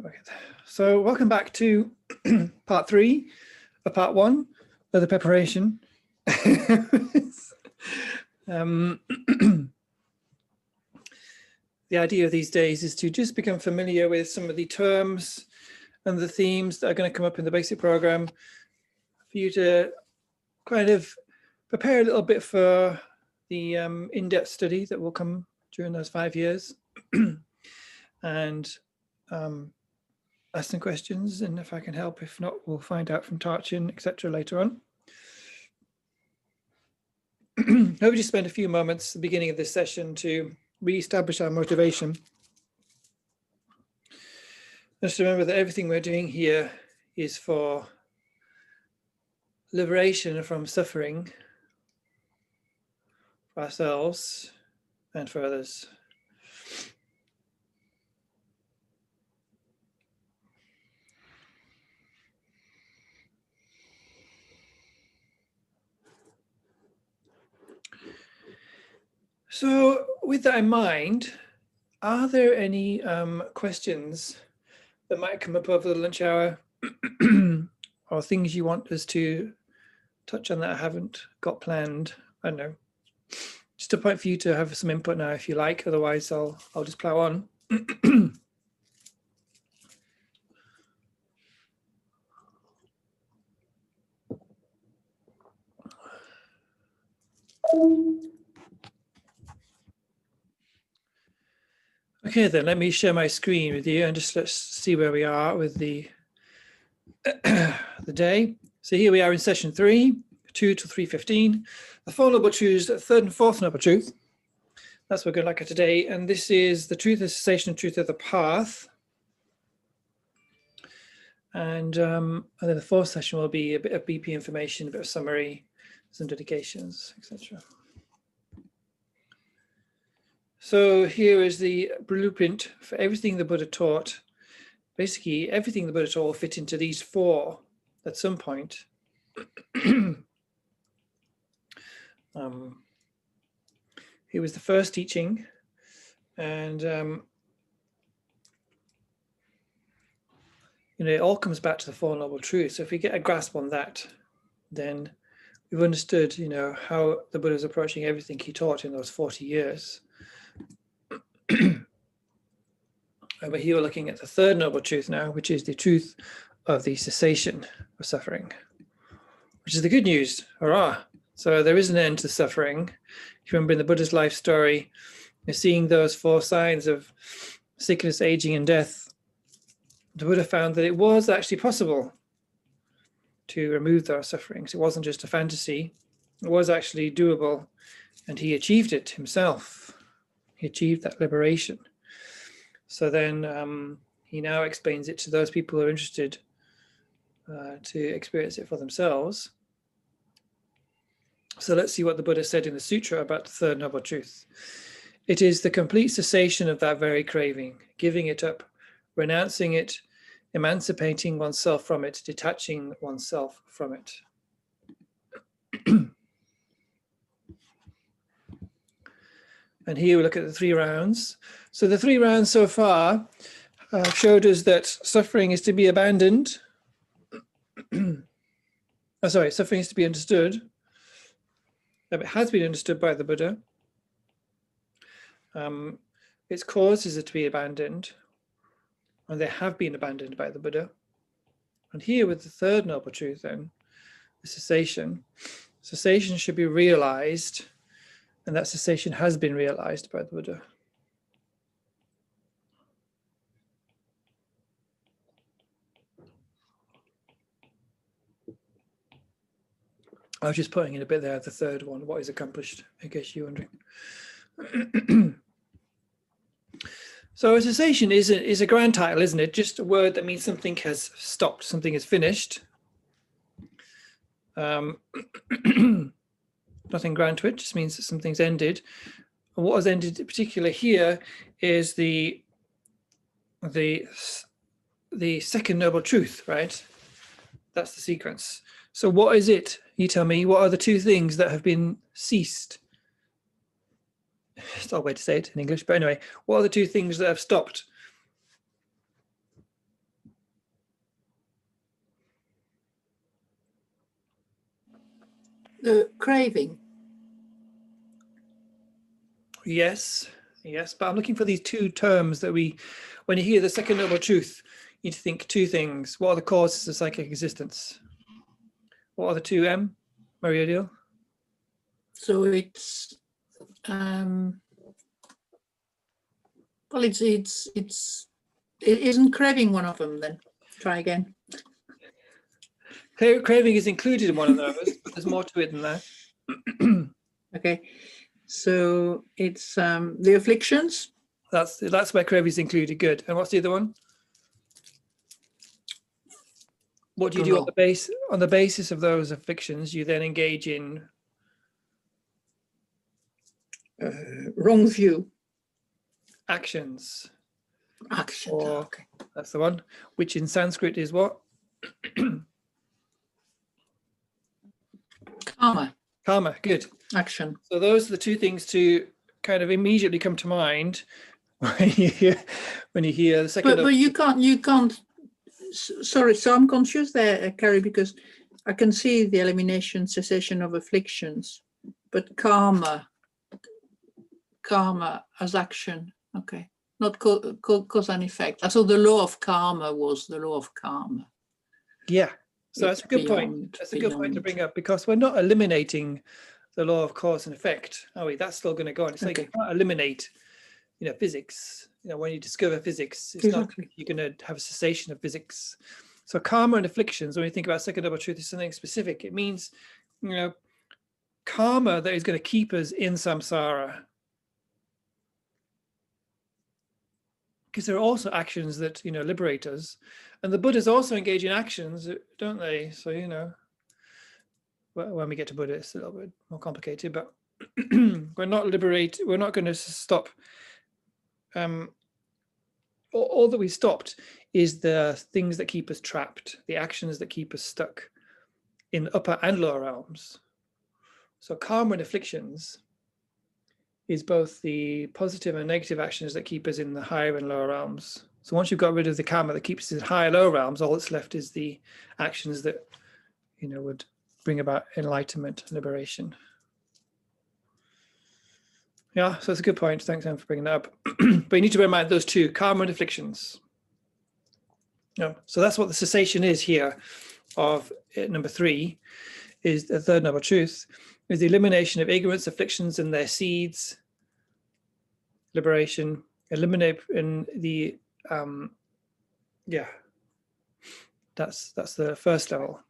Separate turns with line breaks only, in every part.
Okay. So welcome back to part 3 of part 1 of the preparation. The idea of these days is to just become familiar with some of the terms and the themes that are going to come up in the basic program for you to kind of prepare a little bit for the in-depth study that will come during those 5 years. And ask some questions, and if I can help, if not, we'll find out from Tarchin, etc. later on. I hope you spend a few moments at the beginning of this session to re-establish our motivation. Just remember that everything we're doing here is for liberation from suffering for ourselves and for others. So with that in mind, are there any questions that might come up over the lunch hour or things you want us to touch on that I haven't got planned? I don't know. Just a point for you to have some input now if you like, otherwise I'll just plow on. Okay, then let me share my screen with you and just let's see where we are with the the day. So here we are in session 3, 2 to 3:15. The Four Noble Truths, the third and fourth Noble Truth. That's what we're going to look at today. And this is the truth of cessation and truth of the path. And then the fourth session will be a bit of BP information, a bit of summary, some dedications, etc. So here is the blueprint for everything the Buddha taught. Basically, everything the Buddha taught will fit into these 4 at some point. Here was the first teaching, and it all comes back to the Four Noble Truths. So if we get a grasp on that, then we've understood, how the Buddha is approaching everything he taught in those 40 years. But here we're looking at the third Noble Truth now, which is the truth of the cessation of suffering, which is the good news. Hurrah! So there is an end to suffering. If you remember in the Buddha's life story, you're seeing those 4 signs of sickness, aging, and death. The Buddha found that it was actually possible to remove those sufferings. It wasn't just a fantasy. It was actually doable, and he achieved it himself. He achieved that liberation. So then he now explains it to those people who are interested to experience it for themselves. So let's see what the Buddha said in the Sutra about the third Noble Truth. It is the complete cessation of that very craving, giving it up, renouncing it, emancipating oneself from it, detaching oneself from it. And here we look at the 3 rounds. So the 3 rounds so far showed us that suffering is to be abandoned. Suffering is to be understood. It has been understood by the Buddha. Its causes are to be abandoned, and they have been abandoned by the Buddha. And here with the third Noble Truth then, the cessation should be realized, and that cessation has been realized by the Buddha. I was just putting in a bit there, the third one, what is accomplished, in case you're wondering. So a cessation is a grand title, isn't it? Just a word that means something has stopped, something is finished. Nothing grand to it, just means that something's ended. And what has ended in particular here is the second Noble Truth, right? That's the sequence. So what is it? You tell me, what are the 2 things that have been ceased? It's not a way to say it in English, but anyway, what are the 2 things that have stopped?
The craving.
Yes, but I'm looking for these two terms that when you hear the second noble truth, you need to think two things. What are the causes of psychic existence? What are the two, Maria Deal?
So it's well, it isn't craving one of them. Then try again.
Craving is included in one of those, but there's more to it than that.
Okay, so it's the afflictions.
That's where craving is included. Good. And what's the other one? What do you do on the basis of those afflictions? You then engage in
wrong view.
Actions.
Okay.
That's the one. Which in Sanskrit is what? Karma. Good.
Action.
So those are the two things to kind of immediately come to mind when you hear the second.
But you can't. Sorry, so I'm confused there, Carrie, because I can see the elimination, cessation of afflictions, but karma as action. Okay, not cause and effect. So the law of karma was the law of karma.
Yeah. So that's a good point. That's a good point to bring up, because we're not eliminating the law of cause and effect, are we? That's still going to go on. It's like you can't eliminate, physics. When you discover physics, it's not you're going to have a cessation of physics. So karma and afflictions, when you think about second noble truth, is something specific. It means, karma that is going to keep us in samsara. Because there are also actions that, liberate us. And the Buddhas also engage in actions, don't they? So, when we get to Buddha, it's a little bit more complicated, but we're not going to stop. All that we stopped is the things that keep us trapped, the actions that keep us stuck in upper and lower realms. So karma and afflictions is both the positive and negative actions that keep us in the higher and lower realms. So once you've got rid of the karma that keeps us in higher lower realms, all that's left is the actions that, would bring about enlightenment, liberation. Yeah, so that's a good point. Thanks, Em, for bringing that up. But you need to bear in mind those two, karma and afflictions. Yeah, so that's what the cessation is here of number 3, is the third noble truth, is the elimination of ignorance, afflictions, and their seeds, liberation, eliminate in the, that's the first level.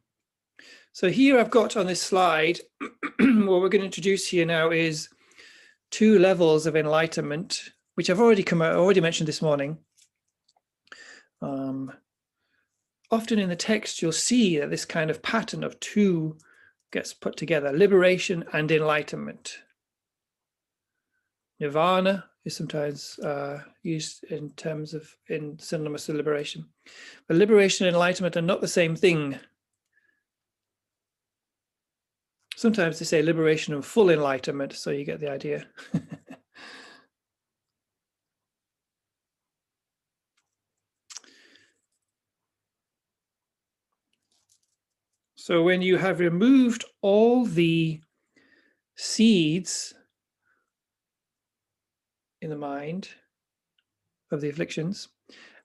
So here I've got on this slide, what we're going to introduce here now is 2 levels of enlightenment, which I've already mentioned this morning. Often in the text, you'll see that this kind of pattern of 2 gets put together, liberation and enlightenment. Nirvana is sometimes used in synonymous with liberation. But liberation and enlightenment are not the same thing. Sometimes they say liberation and full enlightenment, so you get the idea. So when you have removed all the seeds in the mind of the afflictions,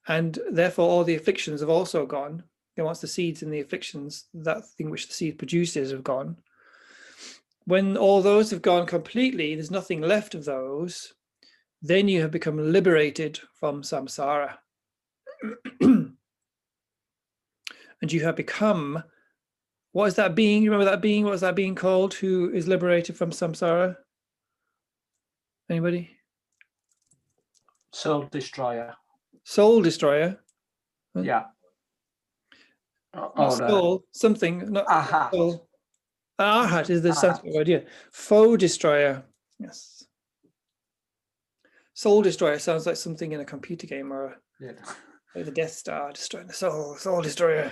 and therefore all the afflictions have also gone, and once the seeds in the afflictions, that thing which the seed produces, have gone, when all those have gone completely, there's nothing left of those, then you have become liberated from samsara. And you have become, what is that being? You remember that being? What is that being called who is liberated from samsara? Anybody?
Soul destroyer.
Soul destroyer.
Yeah.
Soul, something, not
Arhat.
soul. Arhat is the Sanskrit word, yeah. Foe destroyer. Yes. Soul destroyer sounds like something in a computer game, or like the Death Star destroying the soul. Soul destroyer.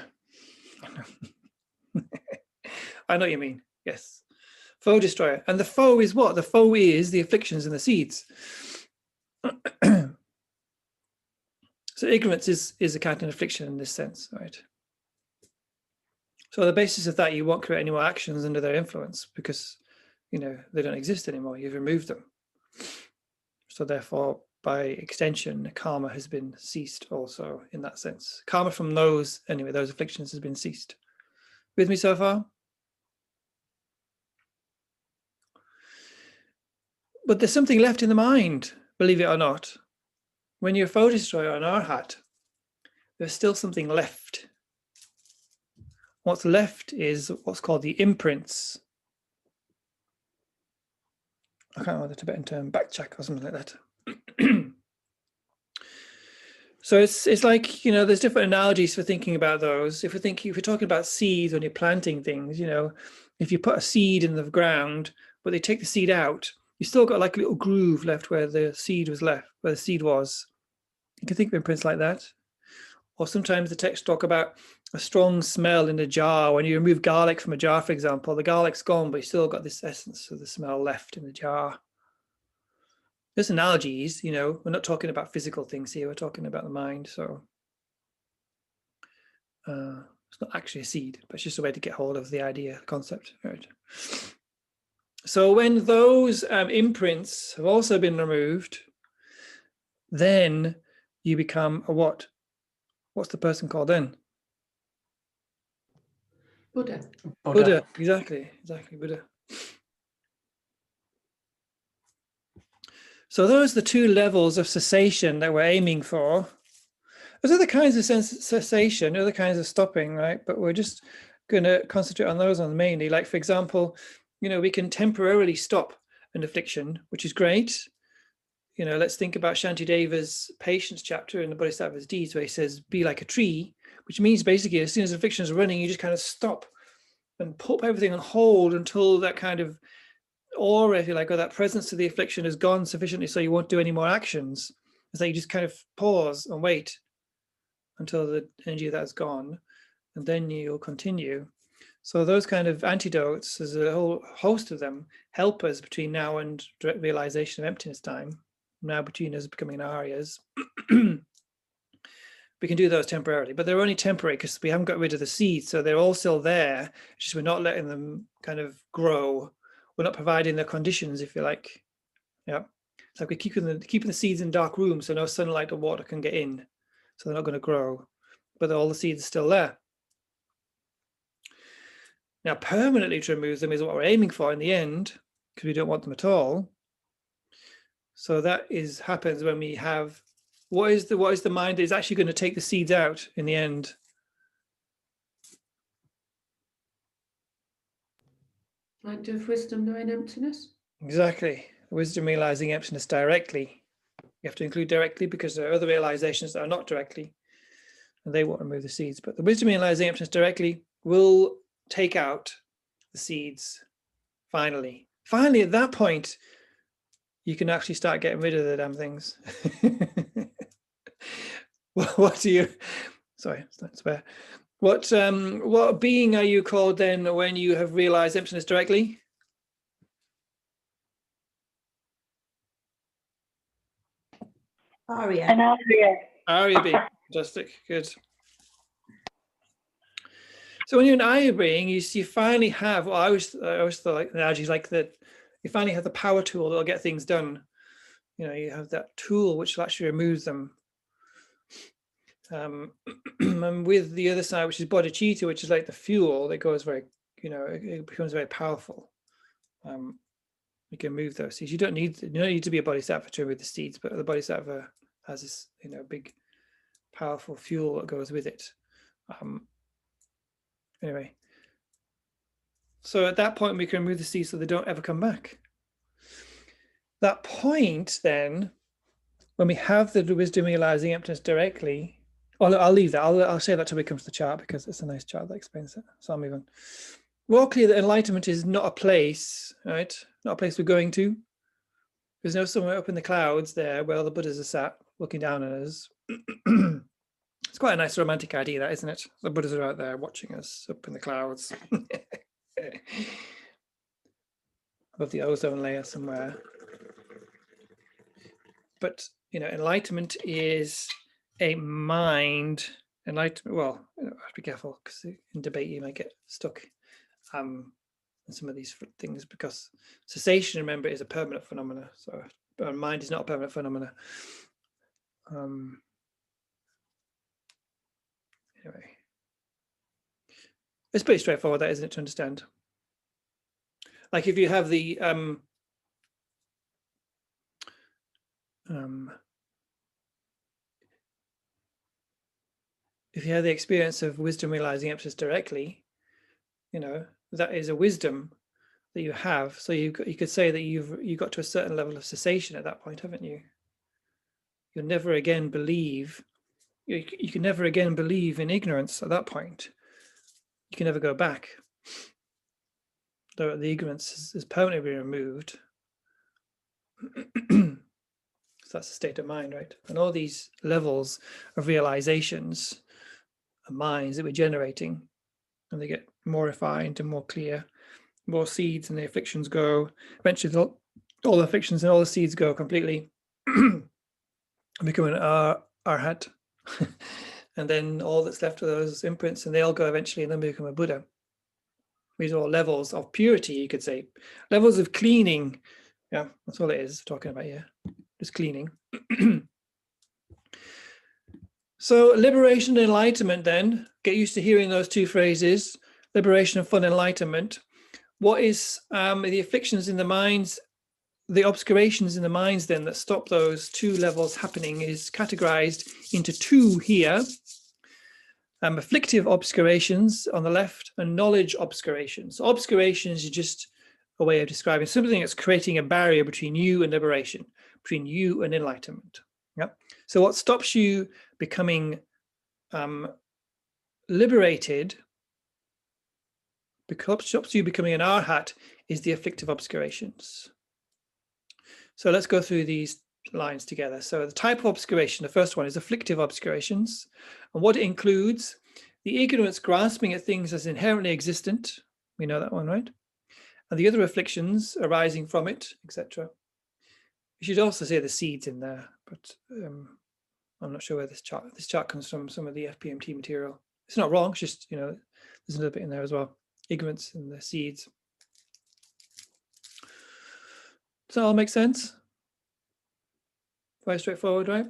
I know what you mean. Yes. Foe destroyer. And the foe is what? The foe is the afflictions and the seeds. So ignorance is a kind of affliction in this sense, right? So on the basis of that, you won't create any more actions under their influence because, you know, they don't exist anymore. You've removed them. So therefore, by extension, karma has been ceased also in that sense. Karma from those, anyway, those afflictions has been ceased. With me so far? But there's something left in the mind, believe it or not. When you're a photo destroyer on our hat, there's still something left. What's left is what's called the imprints. I can't remember the Tibetan term, backchak or something like that. So it's like, you know, there's different analogies for thinking about those. If we're talking about seeds when you're planting things, you know, if you put a seed in the ground, but they take the seed out, you still got like a little groove left where the seed was left, where the seed was. You can think of imprints like that. Or sometimes the texts talk about a strong smell in a jar. When you remove garlic from a jar, for example, the garlic's gone, but you still got this essence of the smell left in the jar. There's analogies, you know, we're not talking about physical things here, we're talking about the mind. So it's not actually a seed, but it's just a way to get hold of the idea, the concept. Right. So when those imprints have also been removed, then you become a what? What's the person called then?
Buddha.
Buddha. Exactly, Buddha. So those are the two levels of cessation that we're aiming for. There's other kinds of cessation, other kinds of stopping, right? But we're just going to concentrate on those on mainly. Like, for example, you know, we can temporarily stop an affliction, which is great. You know, let's think about Shantideva's patience chapter in the Bodhisattva's Deeds, where he says, be like a tree, which means basically as soon as affliction is running, you just kind of stop and put everything on hold until that kind of aura, if you like, or that presence of the affliction is gone sufficiently so you won't do any more actions. It's like you just kind of pause and wait until the energy of that is gone, and then you'll continue. So those kind of antidotes, there's a whole host of them, help us between now and direct realization of emptiness time, now between us becoming Aryas. We can do those temporarily, but they're only temporary because we haven't got rid of the seeds, so they're all still there. It's just we're not letting them kind of grow. We're not providing the conditions, if you like. Yeah, it's like we're keeping the seeds in dark rooms so no sunlight or water can get in, so they're not going to grow. But all the seeds are still there. Now, permanently to remove them is what we're aiming for in the end, because we don't want them at all. So that happens when we have what is the mind that is actually going to take the seeds out in the end.
Like does wisdom knowing emptiness?
Exactly. Wisdom realizing emptiness directly. You have to include directly because there are other realizations that are not directly, and they won't remove the seeds. But the wisdom realizing emptiness directly will take out the seeds finally. Finally, at that point, you can actually start getting rid of the damn things. What do you, sorry, that's fair. What being are you called then when you have realized emptiness directly?
Arya.
An Arya.
Arya being, fantastic, good. So when you're an Arya being, you finally have, well, I always thought like analogies like that, you finally have the power tool that'll get things done. You know, you have that tool which will actually remove them. And with the other side, which is bodhicitta, which is like the fuel that goes very, you know, it becomes very powerful. You can move those seeds. You don't need to be a bodhisattva to remove the seeds, but the bodhisattva has this, you know, big, powerful fuel that goes with it. Anyway, so at that point we can remove the seeds so they don't ever come back. That point, then, when we have the wisdom realizing emptiness directly. Oh, I'll leave that. I'll say that till we come to the chart because it's a nice chart that explains it. So I'll move on. We're all clear that enlightenment is not a place, right? Not a place we're going to. There's no somewhere up in the clouds there where all the Buddhas are sat looking down on us. It's quite a nice romantic idea, that, isn't it? The Buddhas are out there watching us up in the clouds. Above the ozone layer somewhere. But, you know, enlightenment is a mind enlightenment, well, I have to be careful because in debate you might get stuck in some of these things, because cessation, remember, is a permanent phenomena. So our mind is not a permanent phenomena. Anyway, it's pretty straightforward, that, isn't it, to understand? Like if you have the if you have the experience of wisdom realizing emptiness directly, you know, that is a wisdom that you have. So you could say that you got to a certain level of cessation at that point, haven't you? You'll never again believe. You can never again believe in ignorance at that point. You can never go back. The ignorance is permanently removed. So that's a state of mind, right? And all these levels of realizations and minds that we're generating, and they get more refined and more clear, more seeds, and the afflictions go. Eventually, all the afflictions and all the seeds go completely, become an arhat. And then all that's left are those imprints, and they all go eventually, and then become a Buddha. These are all levels of purity, you could say, levels of cleaning. Yeah, that's all it is talking about here, just cleaning. So liberation and enlightenment, then, get used to hearing those two phrases, liberation and full enlightenment. What is the afflictions in the minds, the obscurations in the minds then that stop those two levels happening is categorized into two here. Afflictive obscurations on the left and knowledge obscurations. Obscurations is just a way of describing something that's creating a barrier between you and liberation, between you and enlightenment. Yeah. So what stops you becoming liberated, because stops you becoming an arhat, is the afflictive obscurations. So let's go through these lines together. So the type of obscuration, the first one is afflictive obscurations, and what it includes: the ignorance grasping at things as inherently existent. We know that one, right? And the other afflictions arising from it, etc. You should also say the seeds in there, but I'm not sure where this chart comes from, some of the FPMT material. It's not wrong, it's just, you know, there's a little bit in there as well. Ignorance and the seeds. Does that all make sense? Quite straightforward, right?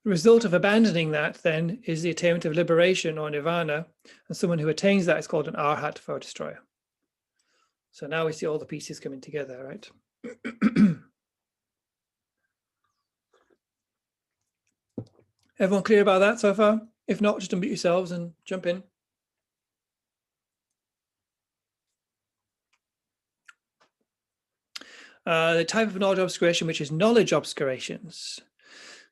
The result of abandoning that then is the attainment of liberation or nirvana, and someone who attains that is called an arhat, foe destroyer. So now we see all the pieces coming together, right? Everyone clear about that so far? If not, just unmute yourselves and jump in. The type of knowledge obscuration, which is knowledge obscurations.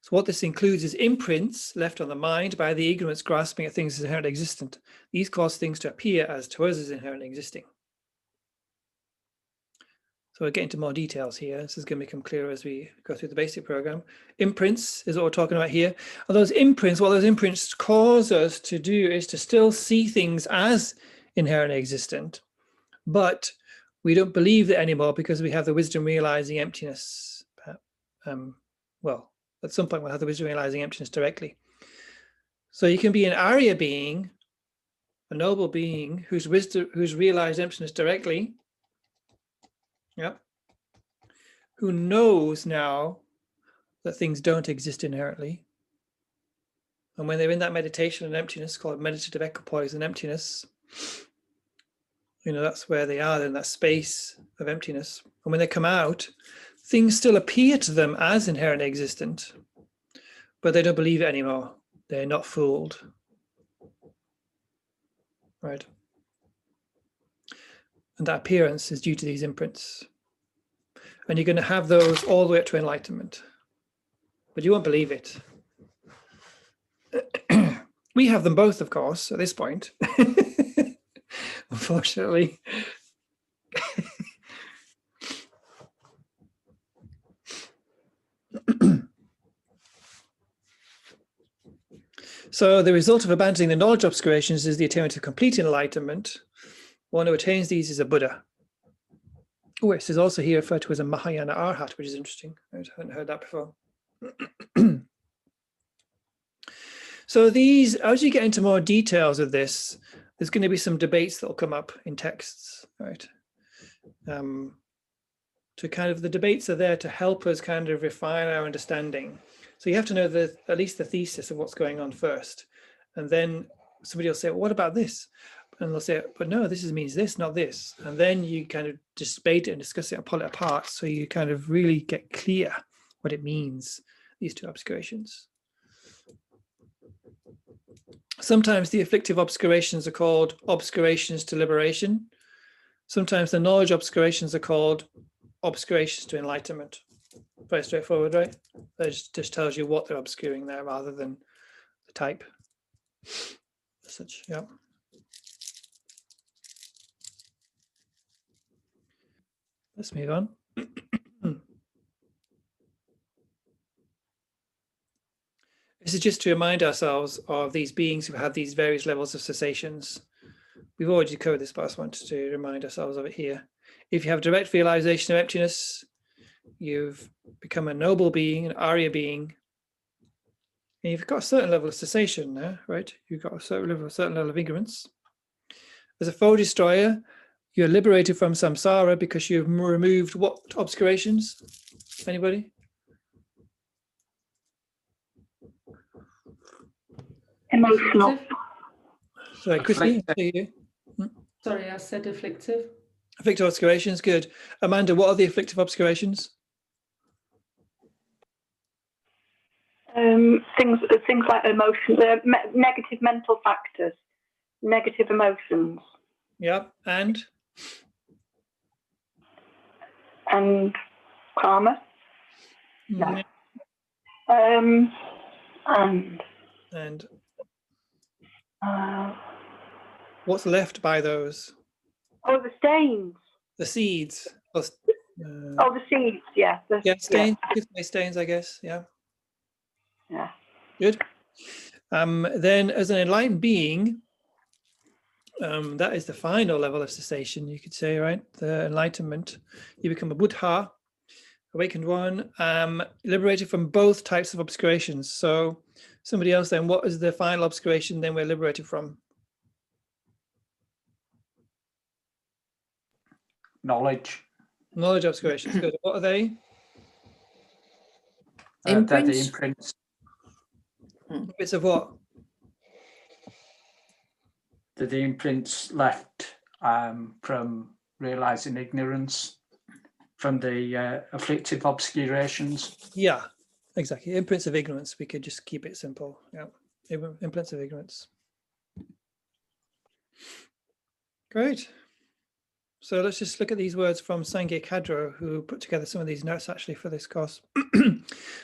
So what this includes is imprints left on the mind by the ignorance grasping at things as inherently existent. These cause things to appear as to us as inherently existing. So we'll get into more details here. This is going to become clearer as we go through the basic program. Imprints is what we're talking about here. And those imprints, what those imprints cause us to do is to still see things as inherently existent, but we don't believe that anymore because we have the wisdom realizing emptiness. Well, at some point we'll have the wisdom realizing emptiness directly. So you can be an Arya being, a noble being who's realized emptiness directly. Yeah. Who knows now that things don't exist inherently. And when they're in that meditation and emptiness, called meditative equipoise and emptiness, you know, that's where they are in that space of emptiness. And when they come out, things still appear to them as inherently existent, but they don't believe it anymore. They're not fooled. Right? And that appearance is due to these imprints. And you're going to have those all the way up to enlightenment. But you won't believe it. We have them both, of course, at this point. Unfortunately. So the result of abandoning the knowledge obscurations is the attainment of complete enlightenment. One who attains these is a Buddha. Oh, this is also here referred to as a Mahayana Arhat, which is interesting. I hadn't heard that before. So these, as you get into more details of this, there's going to be some debates that will come up in texts, right? To kind of, the debates are there to help us kind of refine our understanding. So you have to know at least the thesis of what's going on first. And then somebody will say, well, what about this? And they'll say, but no, this means this, not this. And then you kind of debate it and discuss it and pull it apart. So you kind of really get clear what it means, these two obscurations. Sometimes the afflictive obscurations are called obscurations to liberation. Sometimes the knowledge obscurations are called obscurations to enlightenment. Very straightforward, right? That just tells you what they're obscuring there rather than the type. Such, yeah. Let's move on. This is just to remind ourselves of these beings who have these various levels of cessations. We've already covered this, but I just wanted to remind ourselves of it here. If you have direct realization of emptiness, you've become a noble being, an Arya being, and you've got a certain level of cessation there, right? You've got a certain level of ignorance. As a foe destroyer, you're liberated from samsara because you've removed what obscurations? Anybody?
Emotional.
Sorry, Christy, you.
Sorry, I said afflictive.
Afflictive obscurations, good. Amanda, what are the afflictive obscurations?
Things like emotions, negative mental factors, negative emotions.
Yeah, and
Karma. No. And
what's left by those?
the stains.
The seeds.
The seeds. Yeah.
Yeah, stains. You could say stains, I guess. Yeah.
Yeah.
Good. Then, as an enlightened being, that is the final level of cessation, you could say, right? The enlightenment. You become a Buddha, awakened one, liberated from both types of obscurations. So, somebody else then, what is the final obscuration then we're liberated from?
Knowledge.
Knowledge obscurations. Good. What are they?
They're the
Imprints.
imprints.
Bits of what?
They're the imprints left from realizing ignorance, from the afflictive obscurations.
Yeah, exactly. Imprints of ignorance. We could just keep it simple. Yeah. Imprints of ignorance. Great. So let's just look at these words from Sangye Kadro, who put together some of these notes actually for this course.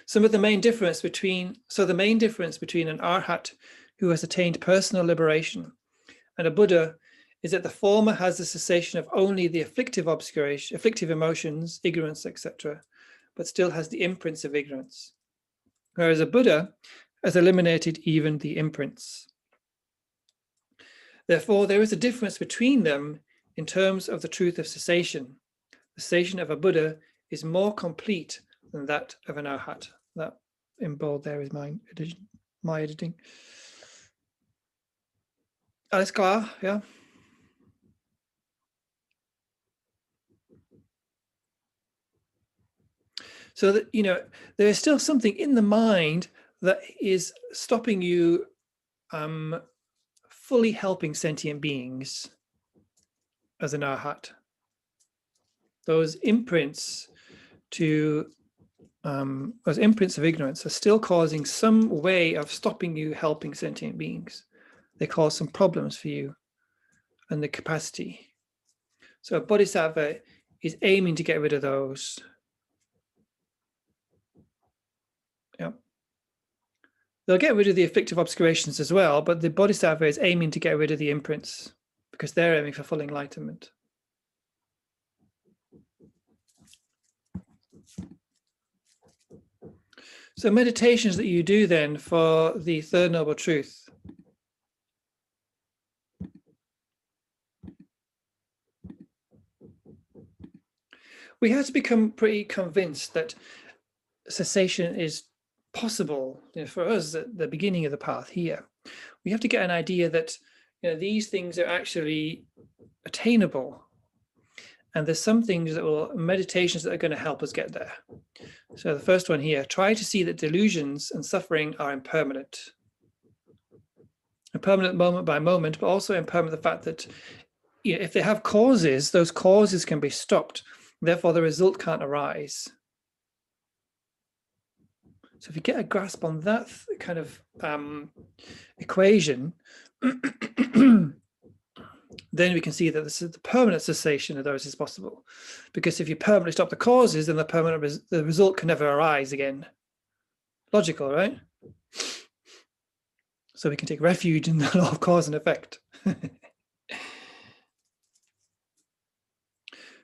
Some of the main difference between, an arhat who has attained personal liberation and a Buddha is that the former has the cessation of only the afflictive emotions, ignorance, etc., but still has the imprints of ignorance. Whereas a Buddha has eliminated even the imprints. Therefore, there is a difference between them in terms of the truth of cessation. The cessation of a Buddha is more complete than that of an arhat. That in bold there is my editing. Alles klar, yeah. So that, there is still something in the mind that is stopping you fully helping sentient beings as an arhat. Those imprints of ignorance are still causing some way of stopping you helping sentient beings. They cause some problems for you and the capacity. So a bodhisattva is aiming to get rid of those. Yeah. They'll get rid of the afflictive obscurations as well, but the bodhisattva is aiming to get rid of the imprints because they're aiming for full enlightenment. So meditations that you do then for the Third Noble Truth. We have to become pretty convinced that cessation is possible, for us at the beginning of the path here, we have to get an idea that these things are actually attainable. And there's some things meditations that are going to help us get there. So the first one here, try to see that delusions and suffering are impermanent. Impermanent moment by moment, but also impermanent the fact that if they have causes, those causes can be stopped. Therefore, the result can't arise. So if you get a grasp on that kind of equation, then we can see that the permanent cessation of those is possible. Because if you permanently stop the causes, then the result can never arise again. Logical, right? So we can take refuge in the law of cause and effect.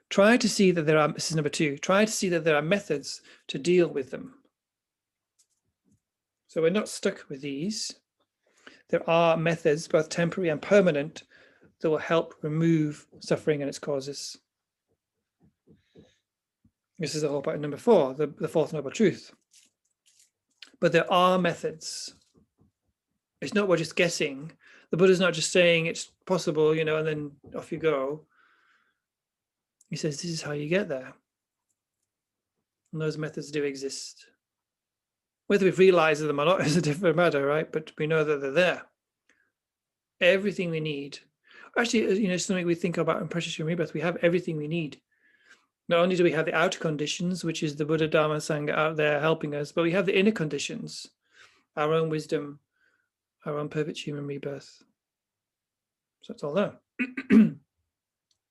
Try to see that this is number 2, try to see that there are methods to deal with them. So we're not stuck with these. There are methods, both temporary and permanent, that will help remove suffering and its causes. This is the whole part of number 4, the fourth noble truth. But there are methods. It's not we're just guessing. The Buddha's not just saying it's possible, and then off you go. He says this is how you get there. And those methods do exist. Whether we've realized them or not is a different matter, right? But we know that they're there. Everything we need. Actually, something we think about in practice and rebirth, we have everything we need. Not only do we have the outer conditions, which is the Buddha, Dharma, Sangha out there helping us, but we have the inner conditions, our own wisdom, our own perfect human rebirth. So it's all there.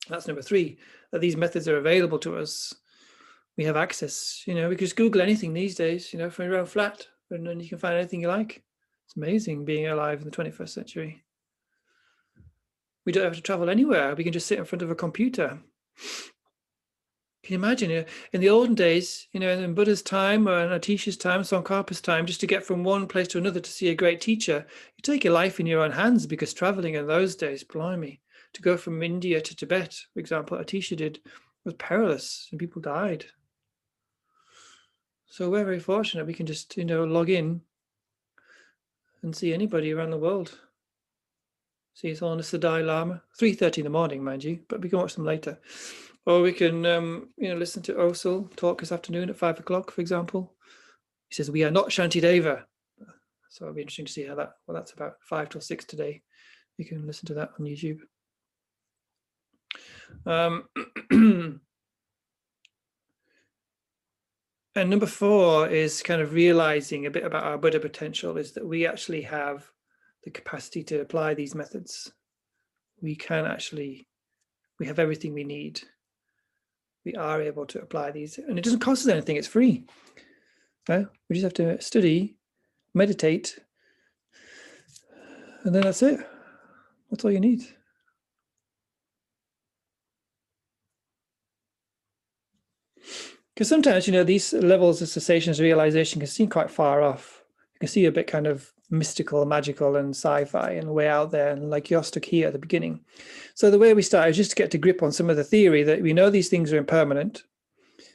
That's number 3, that these methods are available to us. We have access, we can just Google anything these days, from your own flat, and then you can find anything you like. It's amazing being alive in the 21st century. We don't have to travel anywhere. We can just sit in front of a computer. Can you imagine, in the olden days, in Buddha's time or in Atisha's time, Tsongkhapa's time, just to get from one place to another to see a great teacher, you take your life in your own hands, because traveling in those days, blimey, to go from India to Tibet, for example, Atisha did, was perilous and people died. So we're very fortunate. We can just, log in and see anybody around the world. See it's all in the Dalai Lama, 3:30 in the morning, mind you, but we can watch them later. Or we can, listen to Osul talk this afternoon at 5 o'clock, for example. He says, we are not Shantideva. So it'll be interesting to see what that's about, 5 till 6 today. You can listen to that on YouTube. And number 4 is kind of realizing a bit about our Buddha potential, is that we actually have the capacity to apply these methods. We have everything we need. We are able to apply these, and it doesn't cost us anything, it's free. We just have to study, meditate, and then that's it. That's all you need. Because sometimes, these levels of cessations, realization can seem quite far off. You can see a bit kind of mystical, magical, and sci-fi, and way out there, and like you're stuck here at the beginning. So the way we start is just to get to grip on some of the theory that we know these things are impermanent.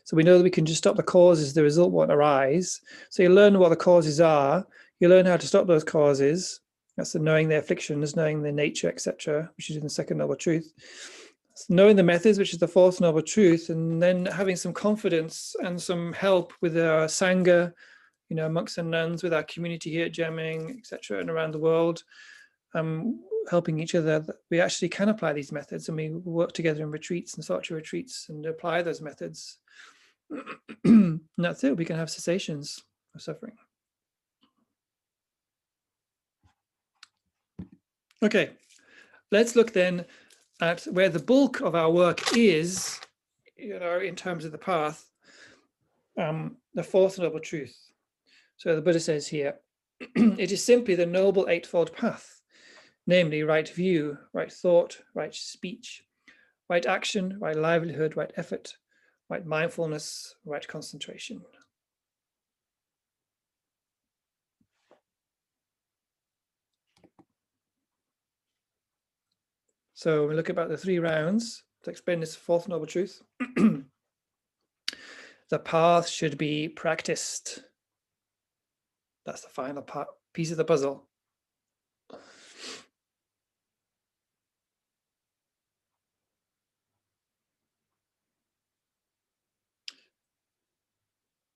So we know that we can just stop the causes, the result won't arise. So you learn what the causes are, you learn how to stop those causes. That's the knowing the afflictions, knowing their nature, etc., which is in the second noble truth. Knowing the methods, which is the fourth noble truth, and then having some confidence and some help with our Sangha, monks and nuns, with our community here at Jamyang, etc., and around the world, helping each other. We actually can apply these methods, and we work together in retreats and Sutra retreats and apply those methods. And that's it, we can have cessations of suffering. Okay, let's look then at where the bulk of our work is, in terms of the path, the fourth noble truth. So the Buddha says here, it is simply the noble eightfold path, namely right view, right thought, right speech, right action, right livelihood, right effort, right mindfulness, right concentration. So we look about the 3 rounds to explain this fourth noble truth. The path should be practiced. That's the final piece of the puzzle.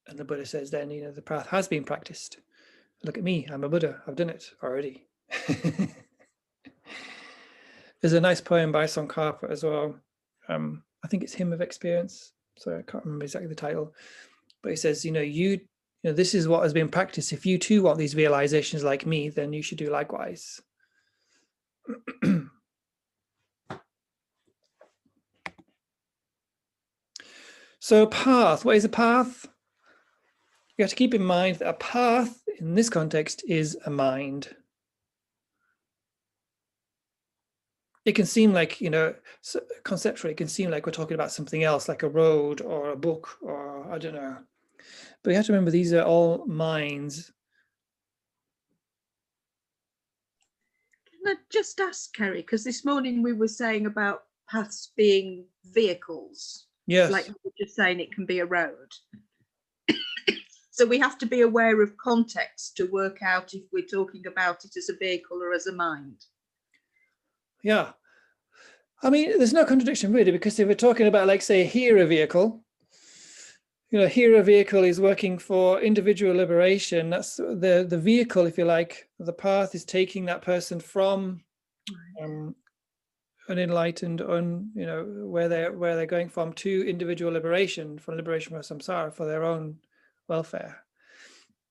And the Buddha says then, the path has been practiced. Look at me, I'm a Buddha, I've done it already. There's a nice poem by Tsongkhapa as well. I think it's Hymn of Experience. So I can't remember exactly the title, but he says, this is what has been practiced. If you too want these realizations like me, then you should do likewise. So path, what is a path? You have to keep in mind that a path in this context is a mind. It can seem like, conceptually, it can seem like we're talking about something else, like a road or a book or I don't know. But you have to remember these are all minds.
Can I just ask, Kerry, because this morning we were saying about paths being vehicles.
Yes.
Like you were just saying it can be a road. So we have to be aware of context to work out if we're talking about it as a vehicle or as a mind.
Yeah. I mean, there's no contradiction really, because if we're talking about, like, say, here a vehicle, here a vehicle is working for individual liberation. That's the vehicle, if you like. The path is taking that person from unenlightened, where they're going from, to individual liberation, from liberation from samsara, for their own welfare.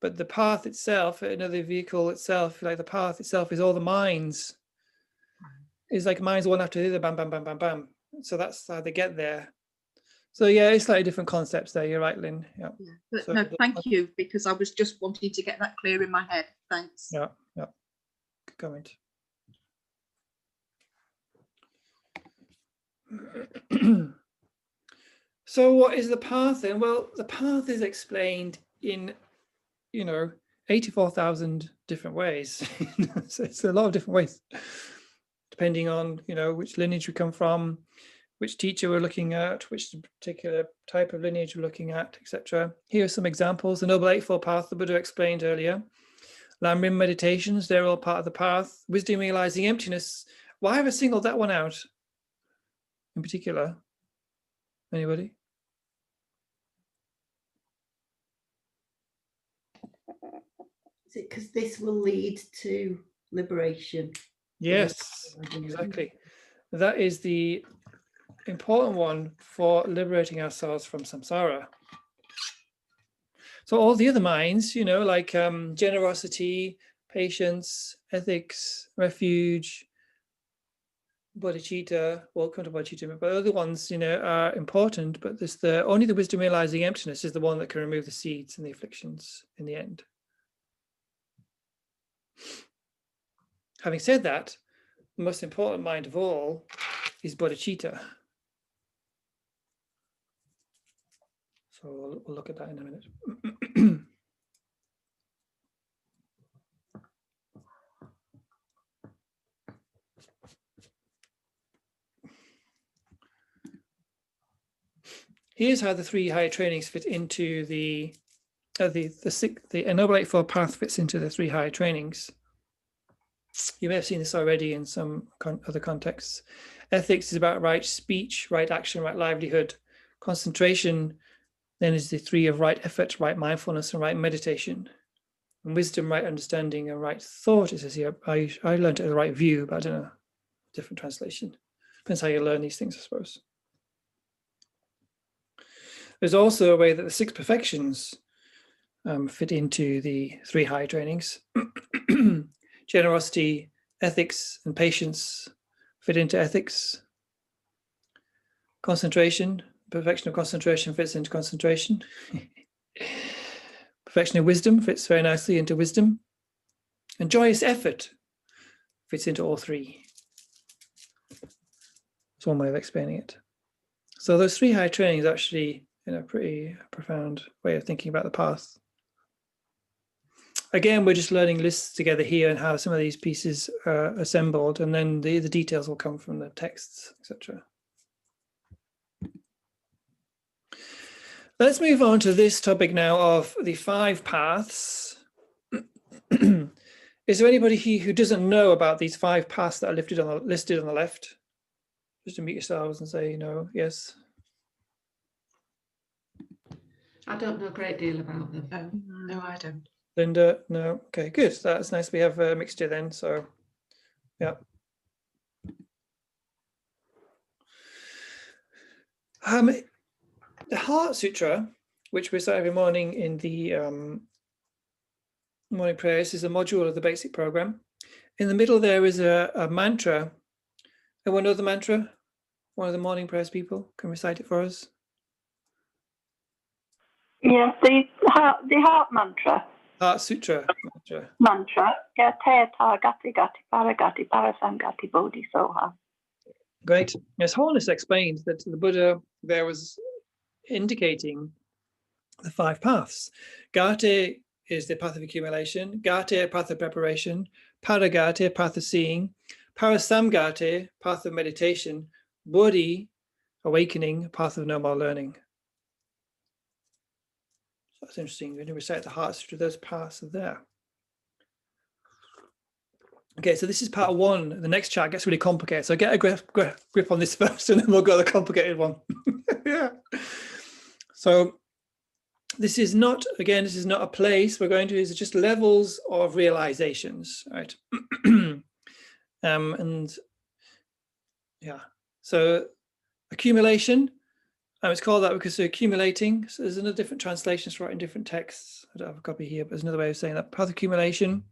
But the path itself, the vehicle itself, like the path itself, is all the minds. It's like minds one after the other, bam, bam, bam, bam, bam. So that's how they get there. So yeah, it's slightly different concepts there. You're right, Lynn. Yeah.
But
So
no, thank you, because I was just wanting to get that clear in my head. Thanks.
Yeah. Good comment. So what is the path then? Well, the path is explained in 84,000 different ways. So it's a lot of different ways, depending on which lineage we come from, which teacher we're looking at, which particular type of lineage we're looking at, etc. Here are some examples. The Noble Eightfold Path the Buddha explained earlier. Lamrim meditations, they're all part of the path. Wisdom realizing emptiness. Why have I singled that one out in particular? Anybody?
Is it because this will lead to liberation?
Yes, exactly. That is the important one for liberating ourselves from samsara. So all the other minds, like generosity, patience, ethics, refuge, bodhicitta, welcome to bodhicitta, but other ones, are important, but only the wisdom realizing emptiness is the one that can remove the seeds and the afflictions in the end. Having said that, the most important mind of all is bodhicitta. So we'll look at that in a minute. Here's how the 3 higher trainings fit into the Noble Eightfold Path fits into the 3 higher trainings. You may have seen this already in some other contexts. Ethics is about right speech, right action, right livelihood. Concentration then is the 3 of right effort, right mindfulness, and right meditation. And wisdom, right understanding, and right thought. It says here, I learned it as a right view, but I don't know, different translation. Depends how you learn these things, I suppose. There's also a way that the 6 perfections fit into the 3 higher trainings. Generosity, ethics, and patience fit into ethics. Concentration, perfection of concentration fits into concentration. Perfection of wisdom fits very nicely into wisdom. And joyous effort fits into all 3. It's one way of explaining it. So those 3 high trainings actually, pretty profound way of thinking about the path. Again, we're just learning lists together here and how some of these pieces are assembled, and then the details will come from the texts, etc. Let's move on to this topic now of the 5 paths. Is there anybody here who doesn't know about these 5 paths that are listed on the left? Just to mute yourselves and say no, yes.
I don't know a great deal about them.
No, I don't.
Linda, no. Okay, good. That's nice. We have a mixture then. So, yeah. The Heart Sutra, which we recite every morning in the morning prayers, is a module of the basic program. In the middle there is a mantra. Anyone know the mantra? One of the morning prayers people can recite it for us.
Yes, the heart mantra.
Heart Sutra
Mantra. Yeah, te ta gati gati paragati parasangati bodhi soha.
Great. Yes, Holiness explained that the Buddha there was indicating the 5 paths. Gati is the path of accumulation, Gati, path of preparation, Paragati, path of seeing, Parasamgati, path of meditation, Bodhi, awakening, path of no more learning. So that's interesting. When you recite the Heart Sutra, those paths are there. Okay, so this is part 1. The next chart gets really complicated. So get a grip on this first, and then we'll go to the complicated one. Yeah. So this is not, again, this is not a place we're going to, it's just levels of realizations, right? And yeah, so accumulation, it's called that because they're accumulating. So there's another different translations for it in different texts. I don't have a copy here, but there's another way of saying that. Path of accumulation.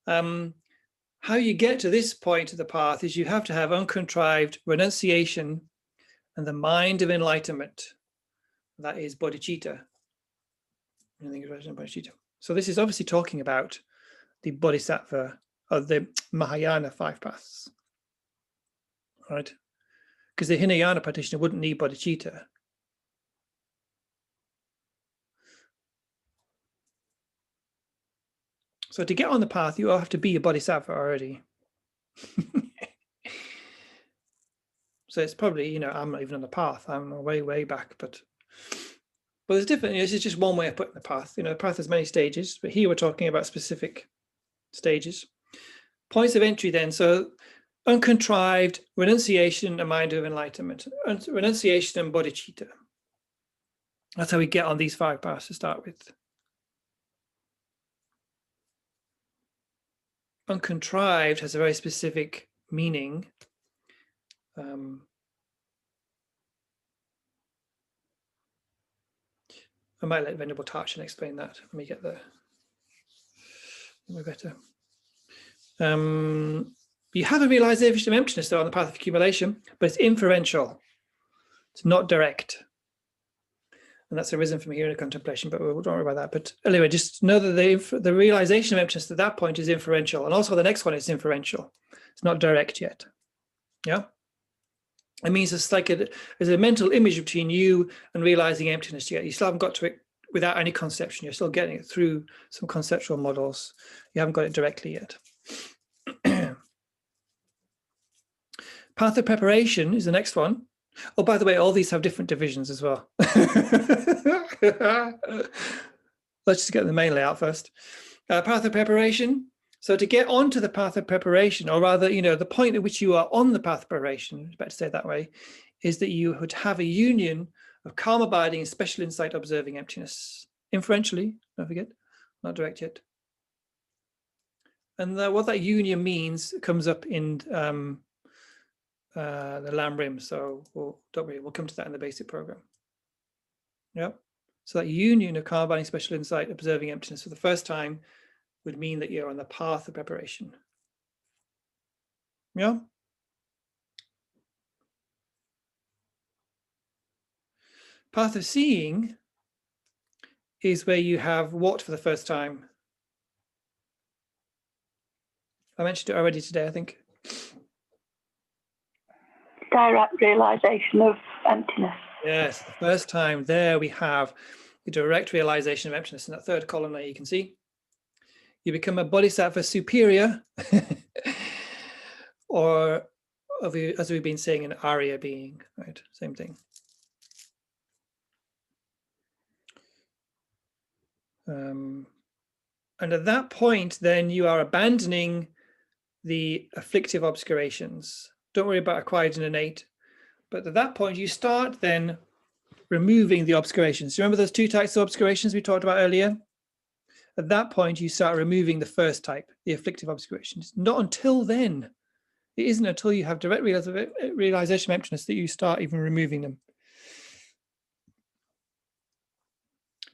How you get to this point of the path is you have to have uncontrived renunciation and the mind of enlightenment. That is bodhicitta. So this is obviously talking about the bodhisattva or the Mahayana 5 paths, right? Because the Hinayana practitioner wouldn't need bodhicitta. So to get on the path, you have to be a bodhisattva already. So it's probably, you know, I'm not even on the path. I'm way, way back, but there's different, this is just one way of putting the path. You know, the path has many stages, but here we're talking about specific stages. Points of entry then, so uncontrived renunciation and mind of enlightenment, renunciation and bodhicitta. That's how we get on these 5 paths to start with. Uncontrived has a very specific meaning. I might let Venerable Tarchin explain that. Let me get there. Better. You have a realization of emptiness though on the path of accumulation, but it's inferential. It's not direct. And that's arisen from here in contemplation, but we don't worry about that. But anyway, just know that the realization of emptiness at that point is inferential. And also the next one is inferential. It's not direct yet. Yeah. It means it's like there's a mental image between you and realizing emptiness yet. You still haven't got to it without any conception. You're still getting it through some conceptual models. You haven't got it directly yet. Path of preparation is the next one. Oh, by the way, all these have different divisions as well. Let's just get the main layout first. Path of preparation. So to get onto the path of preparation, or rather, you know, the point at which you are on the path of preparation, better to say it that way, is that you would have a union of calm abiding and special insight observing emptiness. Inferentially, don't forget, not direct yet. And what that union means comes up in the Lam Rim. So don't worry, we'll come to that in the basic program. Yeah. So that union of calm abiding, special insight observing emptiness for the first time would mean that you're on the path of preparation. Yeah. Path of seeing is where you have what for the first time? I mentioned it already today, I think.
Direct realization of emptiness.
Yes, the first time there we have the direct realization of emptiness in that 3rd column there you can see. You become a bodhisattva superior, or as we've been saying, an Arya being, right? Same thing. And at that point, then you are abandoning the afflictive obscurations. Don't worry about acquired and innate. But at that point, you start then removing the obscurations. Remember those two types of obscurations we talked about earlier? At that point, you start removing the first type, the afflictive obscurations. Not until then. It isn't until you have direct realization of emptiness that you start even removing them.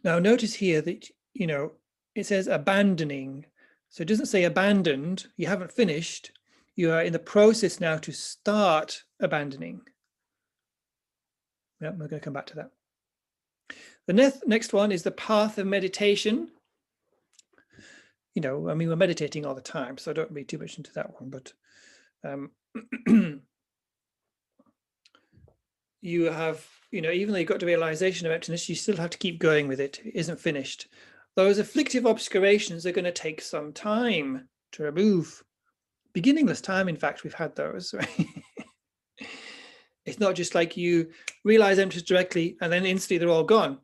Now, notice here that, it says abandoning. So it doesn't say abandoned. You haven't finished. You are in the process now to start abandoning. Yeah, we're going to come back to that. The next one is the path of meditation. We're meditating all the time, so I don't read too much into that one, but you have, even though you've got to realization of emptiness, you still have to keep going with it. It isn't finished. Those afflictive obscurations are going to take some time to remove. Beginningless time, in fact, we've had those, right? It's not just like you realize emptiness directly and then instantly they're all gone.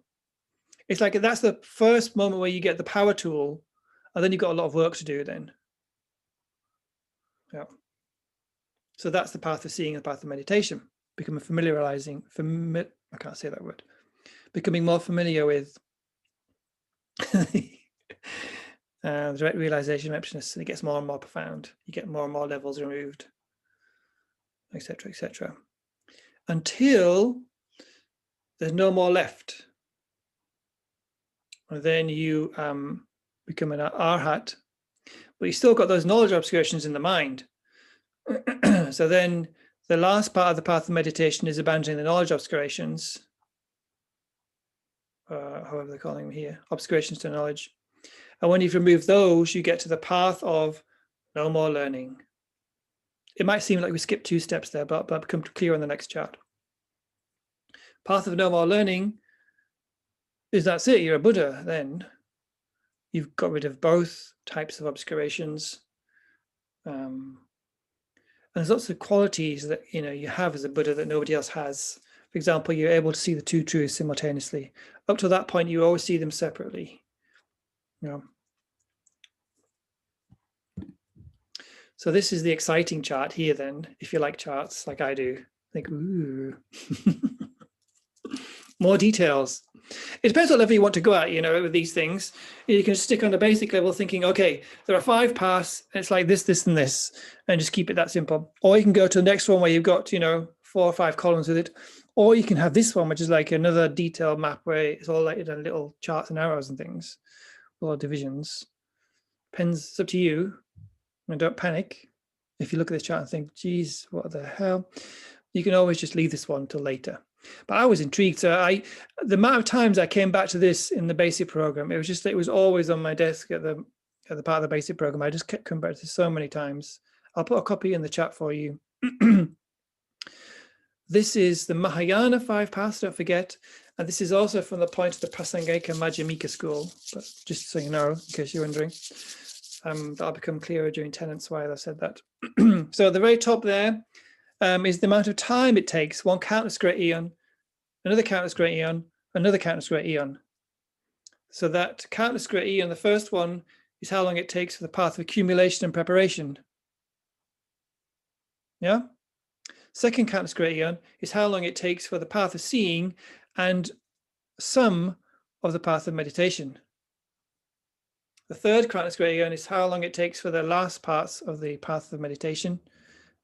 It's like that's the first moment where you get the power tool, and then you've got a lot of work to do then. Yeah. So that's the path of seeing, the path of meditation. Becoming I can't say that word. Becoming more familiar with the direct realization of emptiness, and it gets more and more profound. You get more and more levels removed, etc., etc., until there's no more left. And then you become an arhat, but you still got those knowledge obscurations in the mind. So then the last part of the path of meditation is abandoning the knowledge obscurations, however they're calling them here, obscurations to knowledge. And when you've removed those, you get to the path of no more learning. It might seem like we skipped 2 steps there, but I'll become clear on the next chart. Path of no more learning is that's it, you're a Buddha then. You've got rid of both types of obscurations. And there's lots of qualities that you have as a Buddha that nobody else has. For example, you're able to see the two truths simultaneously. Up to that point, you always see them separately. So this is the exciting chart here then, if you like charts like I do. Think, ooh. More details. It depends what level you want to go at, with these things. You can stick on the basic level thinking, okay, there are 5 paths, it's like this, this, and this, and just keep it that simple. Or you can go to the next one where you've got, 4 or 5 columns with it. Or you can have this one, which is like another detailed map where it's all like in little charts and arrows and things, or divisions. Depends, it's up to you. And don't panic. If you look at this chart and think, geez, what the hell? You can always just leave this one until later. But I was intrigued. So the amount of times I came back to this in the basic program, it was always on my desk at the part of the basic program. I just kept coming back to this so many times. I'll put a copy in the chat for you. This is the Mahayana 5 paths, don't forget. And this is also from the point of the Prasangika Madhyamika school, but just so you know, in case you're wondering. That'll become clearer during tenets why I said that. So at the very top there, is the amount of time it takes, one countless great eon, another countless great eon, another countless great eon. So that countless great eon, the first one is how long it takes for the path of accumulation and preparation. Yeah. Second countless great eon is how long it takes for the path of seeing and some of the path of meditation. The third countless great eon is how long it takes for the last parts of the path of meditation.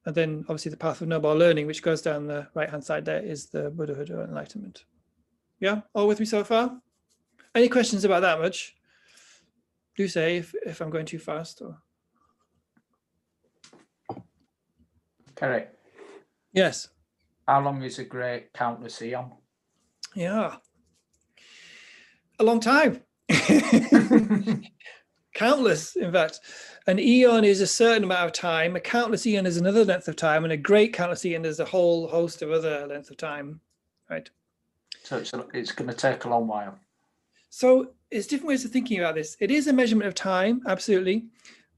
And then obviously the path of no more learning, which goes down the right-hand side there, is the Buddhahood or enlightenment. Yeah, all with me so far? Any questions about that much? Do say if I'm going too fast. Or
Correct.
Yes.
How long is a great countless eon?
Yeah. A long time. Countless, in fact. An eon is a certain amount of time. A countless eon is another length of time, and a great countless eon is a whole host of other lengths of time, right?
So it's going to take a long while.
So it's different ways of thinking about this. It is a measurement of time, absolutely.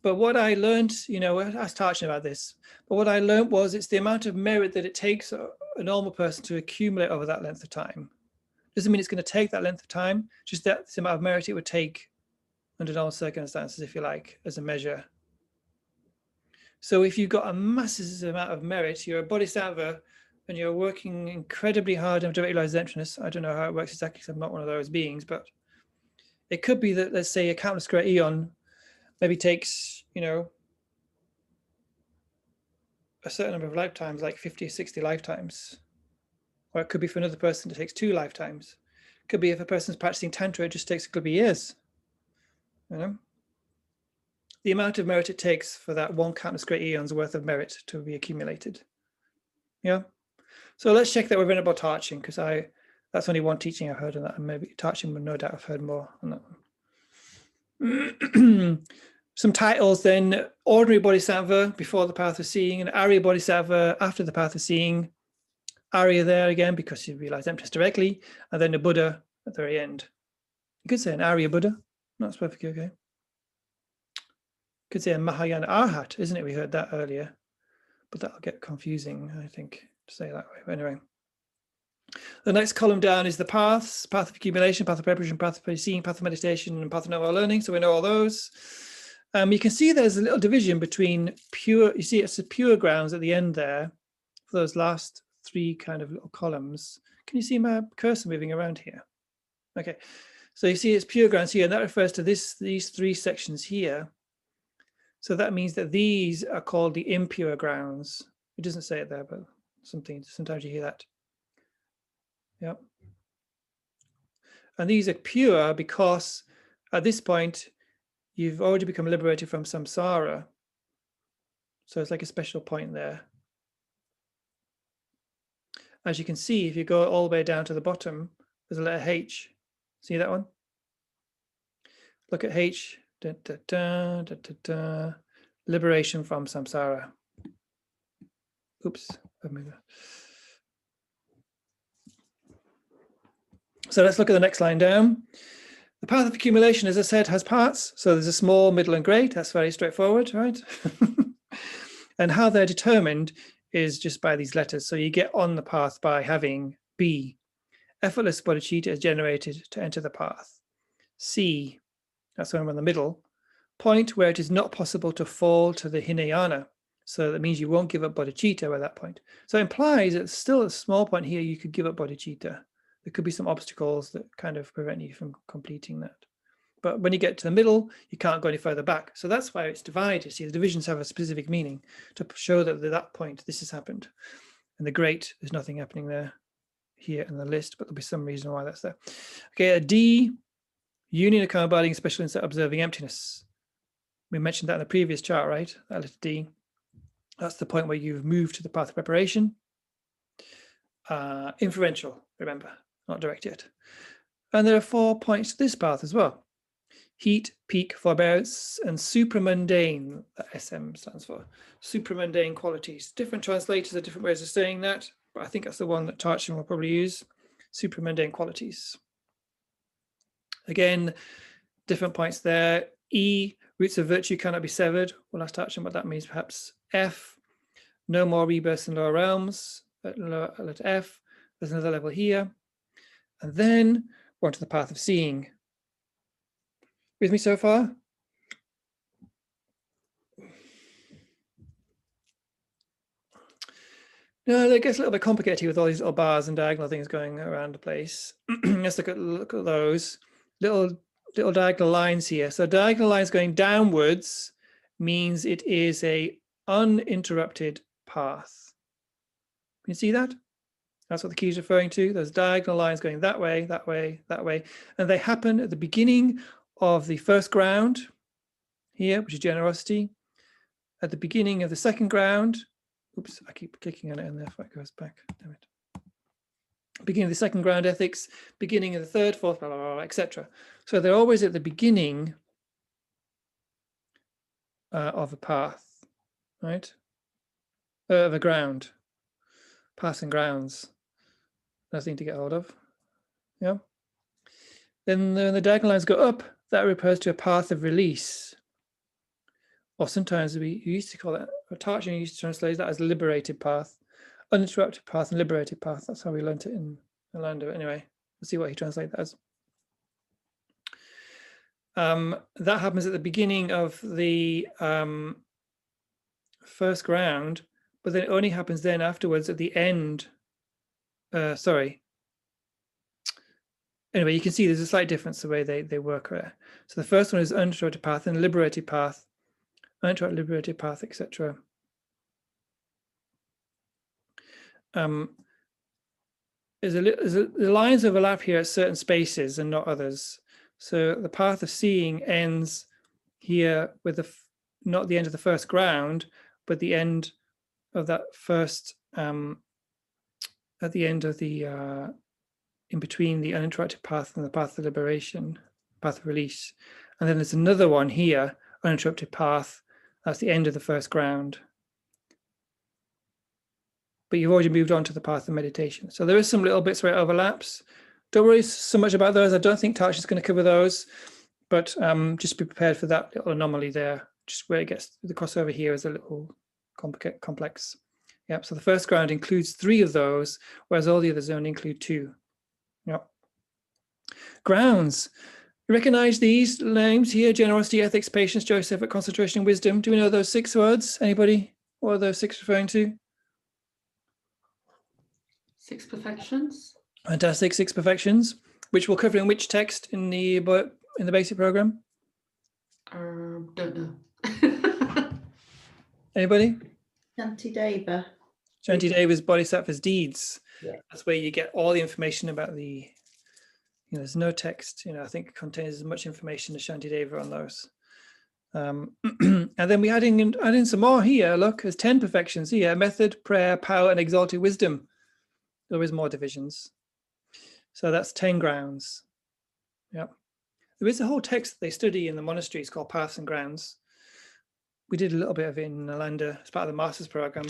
But what I learned, I was touching about this, but what I learned was it's the amount of merit that it takes a normal person to accumulate over that length of time. Doesn't mean it's going to take that length of time, just that the amount of merit it would take under normal circumstances, if you like, as a measure. So if you've got a massive amount of merit, you're a bodhisattva, and you're working incredibly hard on direct realized emptiness. I don't know how it works exactly, because I'm not one of those beings, but it could be that, let's say, a countless great eon maybe takes, you know, a certain number of lifetimes, like 50 or 60 lifetimes. Or it could be for another person, it takes 2 lifetimes. It could be if a person's practicing Tantra, it just takes a couple of years. You know, the amount of merit it takes for that one countless great eons worth of merit to be accumulated. Yeah. So let's check that we've been about touching, because that's only one teaching I've heard on that, and maybe touching would no doubt have heard more on that one. Some titles then: ordinary bodhisattva before the path of seeing, and Arya bodhisattva after the path of seeing. Arya there again because you realize emptiness directly, and then the Buddha at the very end. You could say an Arya Buddha. That's perfectly okay. You could say a Mahayana Arhat, isn't it? We heard that earlier, but that'll get confusing, I think, to say that way. But anyway, the next column down is the paths: path of accumulation, path of preparation, path of seeing, path of meditation, and path of no learning. So we know all those. You can see there's a little division between pure, you see it's the pure grounds at the end there, for those last 3 kind of little columns. Can you see my cursor moving around here? Okay, so you see it's pure grounds here, and that refers to these 3 sections here. So that means that these are called the impure grounds. It doesn't say it there, but sometimes you hear that. Yep. And these are pure because at this point, you've already become liberated from samsara. So it's like a special point there. As you can see, if you go all the way down to the bottom, there's a letter H. See that one? Look at H. Da, da, da, da, da, da. Liberation from samsara. Oops. So let's look at the next line down. The path of accumulation, as I said, has parts. So there's a small, middle, and great. That's very straightforward, right? And how they're determined is just by these letters. So you get on the path by having B, effortless bodhicitta is generated to enter the path. C, that's when we're in the middle, point where it is not possible to fall to the Hinayana. So that means you won't give up bodhicitta at that point. So it implies that still a small point here, you could give up bodhicitta. There could be some obstacles that kind of prevent you from completing that. But when you get to the middle, you can't go any further back. So that's why it's divided. See, the divisions have a specific meaning to show that at that point, this has happened. And the great, there's nothing happening there here in the list, but there'll be some reason why that's there. Okay, a D, union of karma abiding, special insight, observing emptiness. We mentioned that in the previous chart, right? That letter D. That's the point where you've moved to the path of preparation. Inferential, remember, not direct yet. And there are 4 points to this path as well. Heat, peak, forbearance, and supramundane, that SM stands for. Supramundane qualities. Different translators have different ways of saying that, but I think that's the one that Tarchin will probably use. Supramundane qualities. Again, different points there. E, roots of virtue cannot be severed. We'll ask Tarchin what that means perhaps. F, no more rebirths in lower realms. Letter F, there's another level here. And then we're on to the path of seeing. With me so far? No, it gets a little bit complicated with all these little bars and diagonal things going around the place. Let's look at those little diagonal lines here. So diagonal lines going downwards means it is a uninterrupted path. Can you see that? That's what the key is referring to. Those diagonal lines going that way, that way, that way. And they happen at the beginning of the first ground here, which is generosity. At the beginning of the second ground, oops, I keep clicking on it and therefore it goes back. Damn it. Beginning of the second ground, ethics, beginning of the third, fourth, blah, blah, blah, etc. So they're always at the beginning of a path, right? Of a ground, passing grounds. Nothing to get hold of. Yeah. Then when the diagonal lines go up, that refers to a path of release. Or sometimes we used to call it, or Tarchin used to translate that as liberated path, uninterrupted path and liberated path. That's how we learned it in Orlando. Anyway, we'll see what he translates that as. that happens at the beginning of the first ground, but then it only happens then afterwards at the end. Sorry. Anyway, you can see there's a slight difference the way they work there. So the first one is uninterrupted path and liberated path, uninterrupted liberated path, etc. The lines overlap here at certain spaces and not others. So the path of seeing ends here with not the end of the first ground, but the end of that first, at the end of the, in between the uninterrupted path and the path of liberation, path of release. And then there's another one here, uninterrupted path. That's the end of the first ground. But you've already moved on to the path of meditation. So there is some little bits where it overlaps. Don't worry so much about those. I don't think Tash is going to cover those, but just be prepared for that little anomaly there. Just where it gets, the crossover here is a little complex. Yep, so the first ground includes 3 of those, whereas all the others only include 2. Yep. Grounds. You recognize these names here: generosity, ethics, patience, joy, effort, concentration, and wisdom. Do we know those 6 words? Anybody? What are those 6 referring to?
6 perfections.
Fantastic. 6 perfections, which we'll cover in which text in the basic program?
Don't know.
Anybody?
Shantideva.
Shantideva's Bodhisattva's deeds.
Yeah.
That's where you get all the information about the, there's no text, I think it contains as much information as Shantideva on those. And then we add in some more here. Look, there's 10 perfections here: method, prayer, power, and exalted wisdom. There is more divisions. So that's 10 grounds. Yep. There is a whole text that they study in the monasteries called Paths and Grounds. We did a little bit of it in Nalanda as part of the master's program.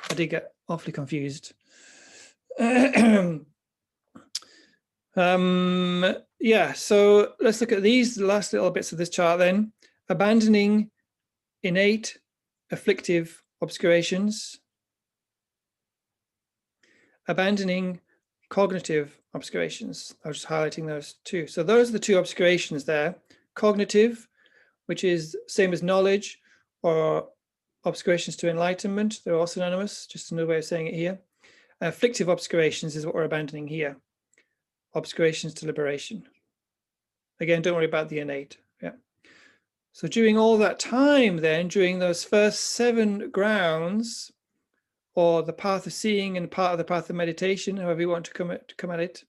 I did get awfully confused. Yeah, so let's look at these last little bits of this chart then. Abandoning innate afflictive obscurations. Abandoning cognitive obscurations. I was just highlighting those 2. So those are the 2 obscurations there. Cognitive, which is same as knowledge, or obscurations to enlightenment. They're all synonymous, just another way of saying it here. Afflictive obscurations is what we're abandoning here. Obscurations to liberation. Again, don't worry about the innate. Yeah. So during all that time then, during those first 7 grounds, or the path of seeing and part of the path of meditation, however you want to come at it,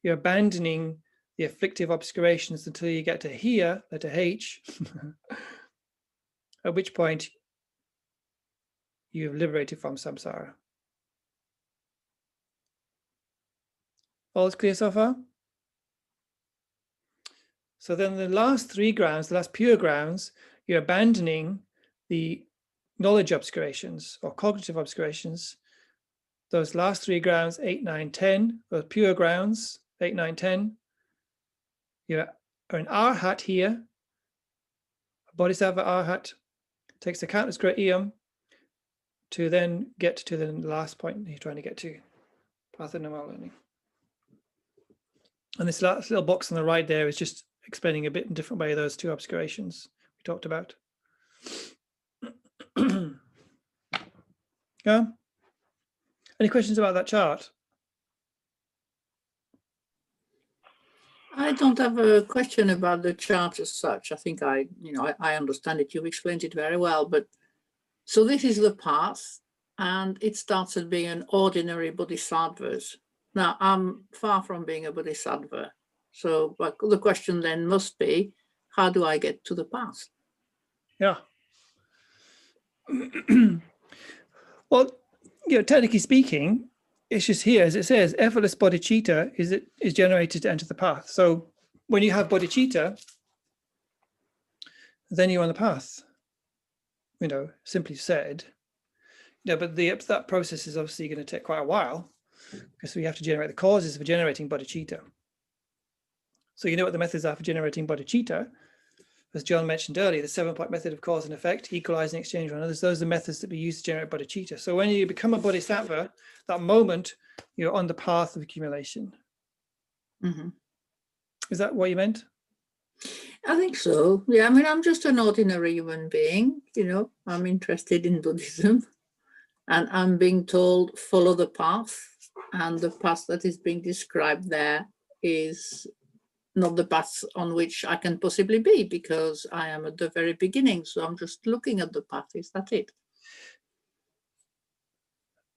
you're abandoning the afflictive obscurations until you get to here, letter H, at which point you've liberated from samsara. All is clear so far? So then the last 3 grounds, the last pure grounds, you're abandoning the knowledge obscurations or cognitive obscurations. Those last 3 grounds, 8, 9, 10, those pure grounds, 8, 9, 10. You're an arhat here, a bodhisattva arhat, takes the countless great eon to then get to the last point you're trying to get to, path of normal learning. And this last little box on the right there is just explaining a bit in a different way those 2 obscurations we talked about. Yeah. Any questions about that chart?
I don't have a question about the chart as such. I think I understand it. You've explained it very well. But so this is the path, and it starts as being an ordinary bodhisattva. Now, I'm far from being a bodhisattva. So but the question then must be, how do I get to the path?
Yeah. Well, technically speaking, it's just here, as it says, effortless bodhicitta is generated to enter the path. So when you have bodhicitta, then you're on the path, simply said. But that process is obviously going to take quite a while, because we have to generate the causes for generating bodhicitta. So you know what the methods are for generating bodhicitta. As John mentioned earlier, the 7-point method of cause and effect, equalizing exchange on others, those are the methods that we use to generate bodhicitta. So when you become a bodhisattva, that moment, you're on the path of accumulation.
Mm-hmm.
Is that what you meant?
I think so. Yeah, I mean, I'm just an ordinary human being, you know, I'm interested in Buddhism and I'm being told, follow the path. And the path that is being described there is not the path on which I can possibly be because I am at the very beginning. So I'm just looking at the path. Is that it?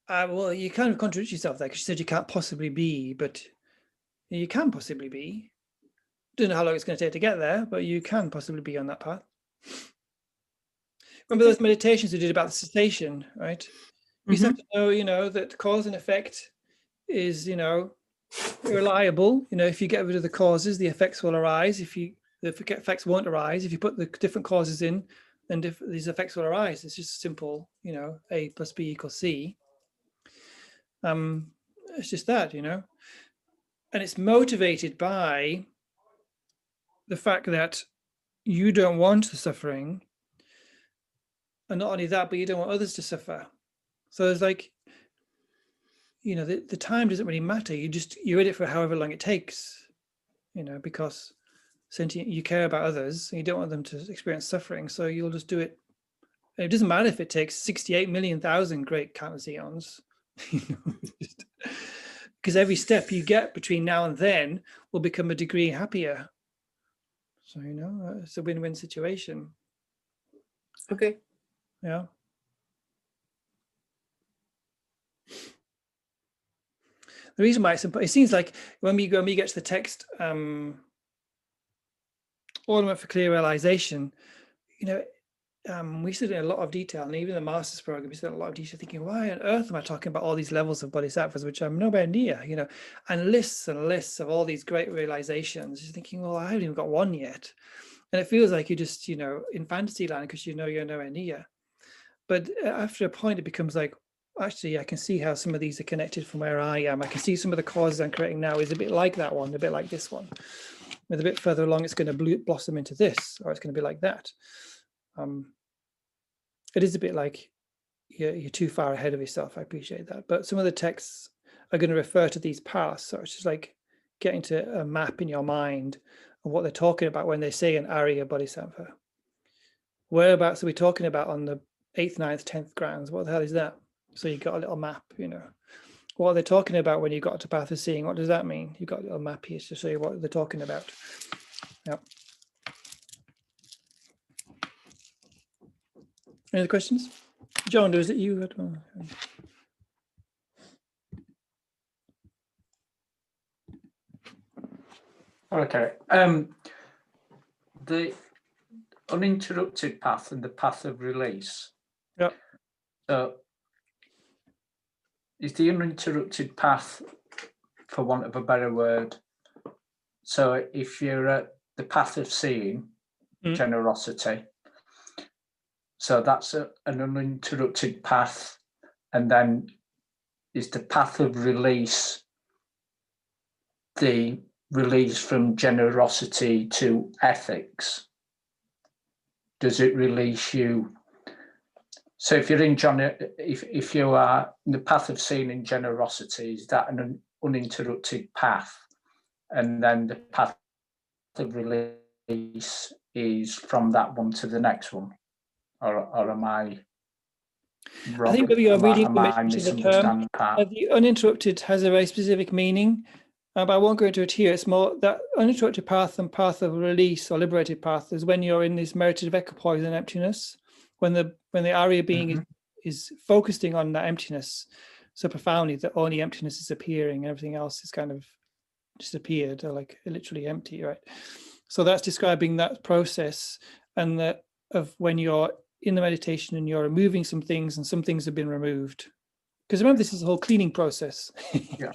Well, you kind of contradict yourself there because you said you can't possibly be, but you can possibly be. Don't know how long it's going to take to get there, but you can possibly be on that path. Remember those meditations we did about the cessation, right? You just have to know, you know, that cause and effect is, you know, reliable. You know, if you get rid of the causes, the effects will arise. The effects won't arise. If you put the different causes in, then these effects will arise. It's just simple, you know, A plus B equals C. It's just that, you know, and it's motivated by the fact that you don't want the suffering, and not only that, but you don't want others to suffer. So it's like, you know, the time doesn't really matter. You're in it for however long it takes, you know, because sentient, you care about others and you don't want them to experience suffering. So you'll just do it. It doesn't matter if it takes 68,000,000 great countless eons, you know, because every step you get between now and then will become a degree happier. So, you know, it's a win-win situation.
Okay.
Yeah. The reason why it seems like when we get to the text, Ornament for Clear Realization, you know, we sit in a lot of detail, and even the master's program, we sit in a lot of detail thinking, why on earth am I talking about all these levels of bodhisattvas, which I'm nowhere near, you know, and lists of all these great realizations. You're thinking, well, I haven't even got one yet. And it feels like you're just, you know, in fantasy land because you know you're nowhere near. But after a point, it becomes like, actually, I can see how some of these are connected from where I am. I can see some of the causes I'm creating now is a bit like that one, a bit like this one. With a bit further along, it's going to blossom into this, or it's going to be like that. It is a bit like you're too far ahead of yourself. I appreciate that. But some of the texts are going to refer to these paths. So it's just like getting to a map in your mind of what they're talking about when they say an Arya Bodhisattva. Whereabouts are we talking about on the 8th, 9th, 10th grounds? What the hell is that? So you got a little map, you know. What are they talking about when you got to path of seeing? What does that mean? You've got a little map here to show you what they're talking about. Yep. Any other questions? John, is it you?
Okay. The uninterrupted path and the path of release.
Yeah.
So is the uninterrupted path, for want of a better word, so if you're at the path of seeing, generosity, so that's an uninterrupted path, and then is the path of release the release from generosity to ethics? Does it release you? So if you're in if you are in the path of seeing in generosity, is that an uninterrupted path? And then the path of release is from that one to the next one, or am I wrong?
I think maybe you're reading
am I misunderstanding the part?
The uninterrupted has a very specific meaning, but I won't go into it here. It's more that uninterrupted path and path of release or liberated path is when you're in this meditative equipoise and emptiness, when the Arya being is focusing on that emptiness so profoundly that only emptiness is appearing and everything else is kind of disappeared, or like literally empty, right? So that's describing that process, and that of when you're in the meditation and you're removing some things and some things have been removed. Because remember, this is a whole cleaning process.
Yeah.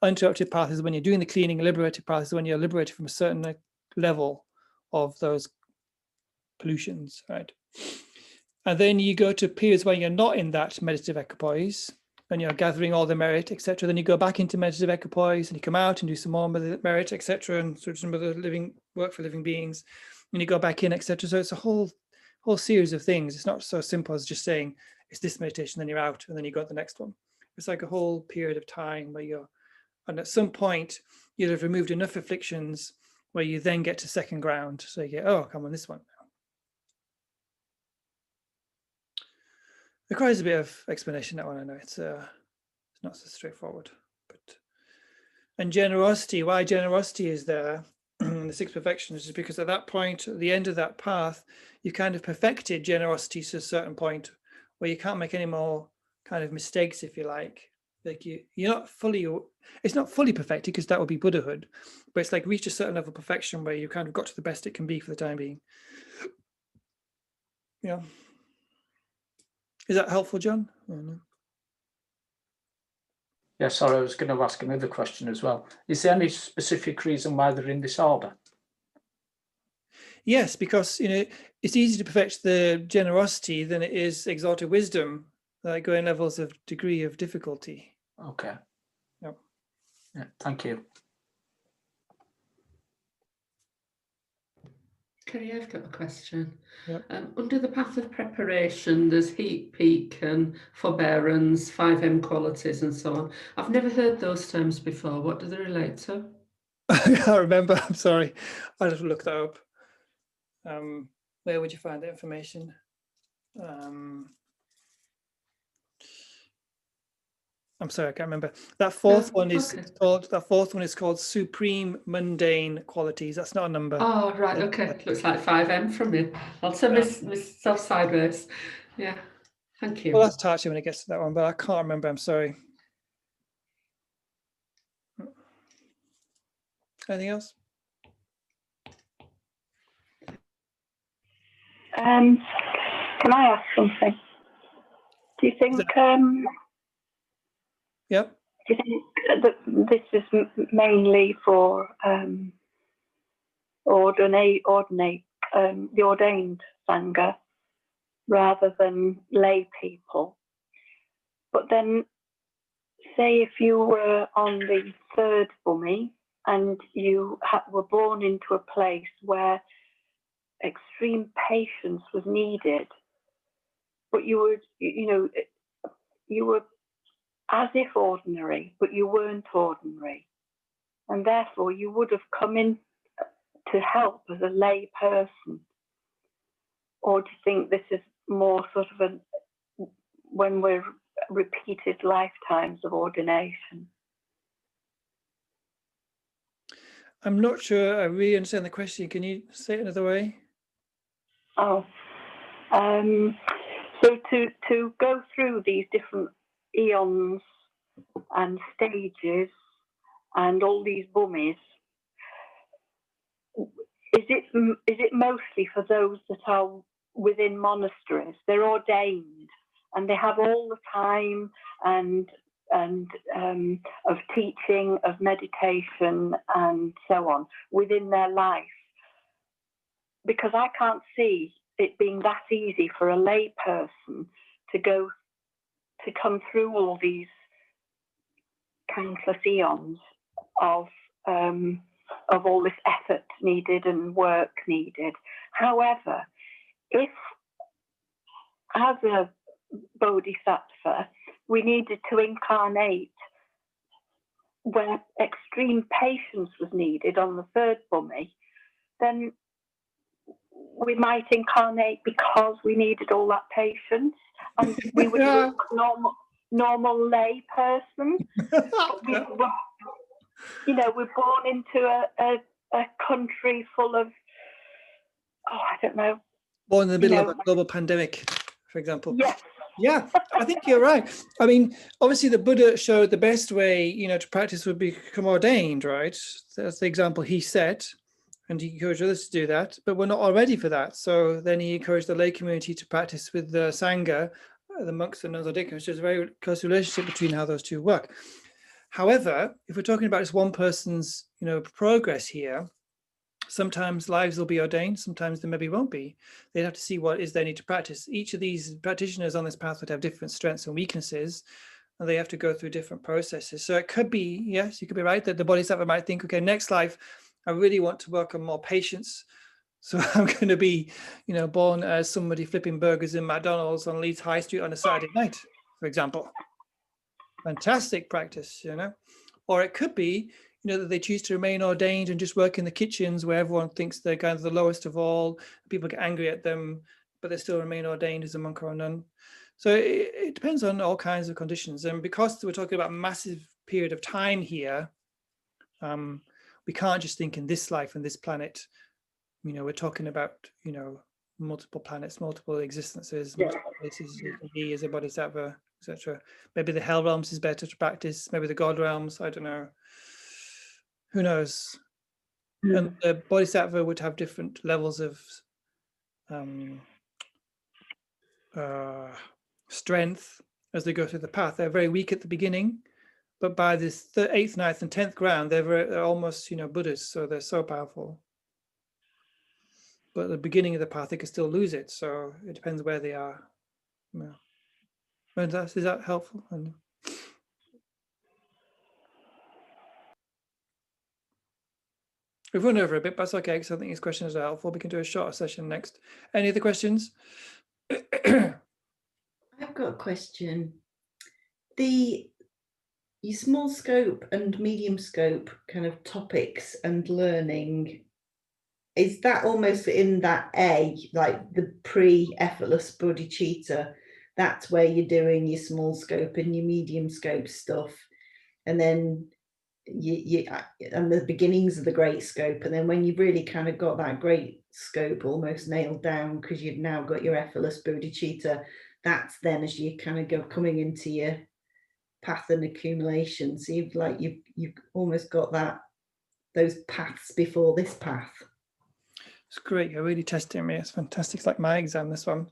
Uninterrupted path is when you're doing the cleaning. Liberated path is when you're liberated from a certain level of those pollutions, right? And then you go to periods where you're not in that meditative equipoise and you're gathering all the merit, etc. Then you go back into meditative equipoise and you come out and do some more merit, etc. And sort of some of the living work for living beings, and you go back in, etc. So it's a whole series of things. It's not so simple as just saying it's this meditation, then you're out, and then you go to the next one. It's like a whole period of time where and at some point you'll have removed enough afflictions where you then get to second ground. So you get, oh, come on, this one now. Requires a bit of explanation, that one. I know it's not so straightforward. But and generosity, why generosity is there in the six perfections is because at that point, at the end of that path, you kind of perfected generosity to a certain point where you can't make any more kind of mistakes, if you like. Like you're not fully, it's not fully perfected because that would be Buddhahood, but it's like reached a certain level of perfection where you kind of got to the best it can be for the time being. Yeah. Is that helpful, John? Oh, no.
Yeah, sorry, I was going to ask another question as well. Is there any specific reason why they're in this order?
Yes, because it's easier to perfect the generosity than it is exalted wisdom, like going levels of degree of difficulty.
Okay.
Yep.
Yeah, thank you.
Kerry, I've got a question.
Yep.
Under the path of preparation, there's heat, peak, and forbearance, 5M qualities, and so on. I've never heard those terms before. What do they relate to?
I can't remember. I'm sorry. I'll have to look that up. Where would you find the information? I'm sorry, I can't remember. That fourth one is called. That fourth one is called supreme mundane qualities. That's not a number.
Oh, right. Okay. Looks like 5M from me. I'll turn myself sideways. Yeah. Thank you.
Well, that's touchy when it gets to that one, but I can't remember. I'm sorry. Anything else?
Can I ask something? Do you think?
Yep.
Do you think that this is mainly for the ordained Sangha rather than lay people? But then, say if you were on the third bummy and you were born into a place where extreme patience was needed, but you were as if ordinary, but you weren't ordinary, and therefore you would have come in to help as a lay person. Or do you think this is more sort of when we're repeated lifetimes of ordination?
I'm not sure I really understand the question. Can you say it another way?
Oh, so to go through these different eons and stages and all these bummies, is it mostly for those that are within monasteries? They're ordained and they have all the time and of teaching, of meditation and so on within their life, because I can't see it being that easy for a lay person to come through all these countless eons of all this effort needed and work needed. However, if as a bodhisattva we needed to incarnate where extreme patience was needed on the third bummy, then we might incarnate because we needed all that patience, and we would look normal lay person. We're born into a country full of, I don't know.
Born in the middle of a global pandemic, for example.
Yes.
Yeah, I think you're right. I mean, obviously the Buddha showed the best way, to practice would become ordained, right? That's the example he set, and he encouraged others to do that, but we're not all ready for that. So then he encouraged the lay community to practice with the Sangha, the monks and nuns or deacons. There's a very close relationship between how those two work. However, if we're talking about just one person's, progress here, sometimes lives will be ordained, sometimes they maybe won't be. They'd have to see what is they need to practice. Each of these practitioners on this path would have different strengths and weaknesses, and they have to go through different processes. So it could be, yes, you could be right, that the bodhisattva might think, okay, next life, I really want to work on more patience. So I'm going to be, born as somebody flipping burgers in McDonald's on Leeds High Street on a Saturday night, for example. Fantastic practice, Or it could be, that they choose to remain ordained and just work in the kitchens where everyone thinks they're kind of the lowest of all. People get angry at them, but they still remain ordained as a monk or a nun. So it depends on all kinds of conditions. And because we're talking about a massive period of time here, we can't just think in this life and this planet. We're talking about, multiple planets, multiple existences, multiple places you can be as a bodhisattva, etc. Maybe the hell realms is better to practice, maybe the God realms, I don't know. Who knows? And the bodhisattva would have different levels of strength as they go through the path. They're very weak at the beginning, but by this 8th, 9th, and 10th ground, they're almost, Buddhists, so they're so powerful. But at the beginning of the path, they can still lose it. So it depends where they are. Yeah. Is that helpful? We've run over a bit, but that's okay, because I think these questions are helpful. We can do a shorter session next. Any other questions?
I've got a question. Your small scope and medium scope kind of topics and learning, is that almost in that A, like the pre-effortless bodhicitta? That's where you're doing your small scope and your medium scope stuff, and then you and the beginnings of the great scope, and then when you've really kind of got that great scope almost nailed down because you've now got your effortless bodhicitta, that's then as you kind of go coming into your path and accumulation. So you've almost got those paths before this path.
It's great. You're really testing me. It's fantastic. It's like my exam, this one.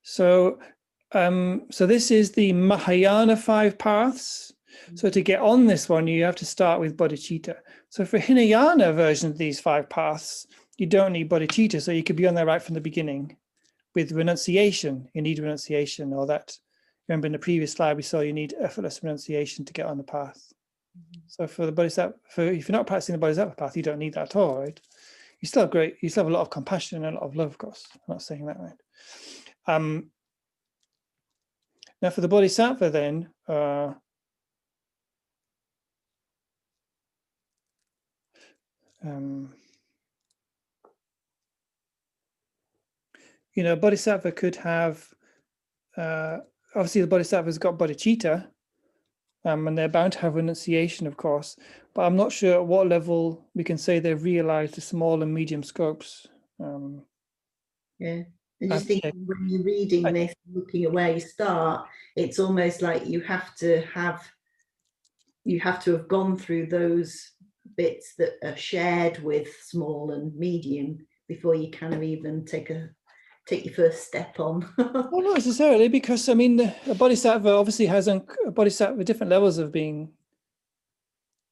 So this is the Mahayana 5 paths. So to get on this one, you have to start with bodhicitta. So for Hinayana version of these 5 paths, you don't need bodhicitta. So you could be on there right from the beginning. With renunciation, you need renunciation, or that. Remember in the previous slide, we saw you need effortless renunciation to get on the path. So for the bodhisattva, if you're not practicing the bodhisattva path, you don't need that at all, right? You still have a lot of compassion and a lot of love, of course. I'm not saying that, right? Now for the bodhisattva then, bodhisattva could have, obviously the bodhisattva's got bodhicitta, and they're bound to have renunciation, of course, but I'm not sure at what level we can say they've realized the small and medium scopes.
Yeah, I just think when you're reading this, looking at where you start, it's almost like you have to have gone through those bits that are shared with small and medium before you kind of even take your first step on.
Well, not necessarily, because I mean, a bodhisattva obviously has different levels of having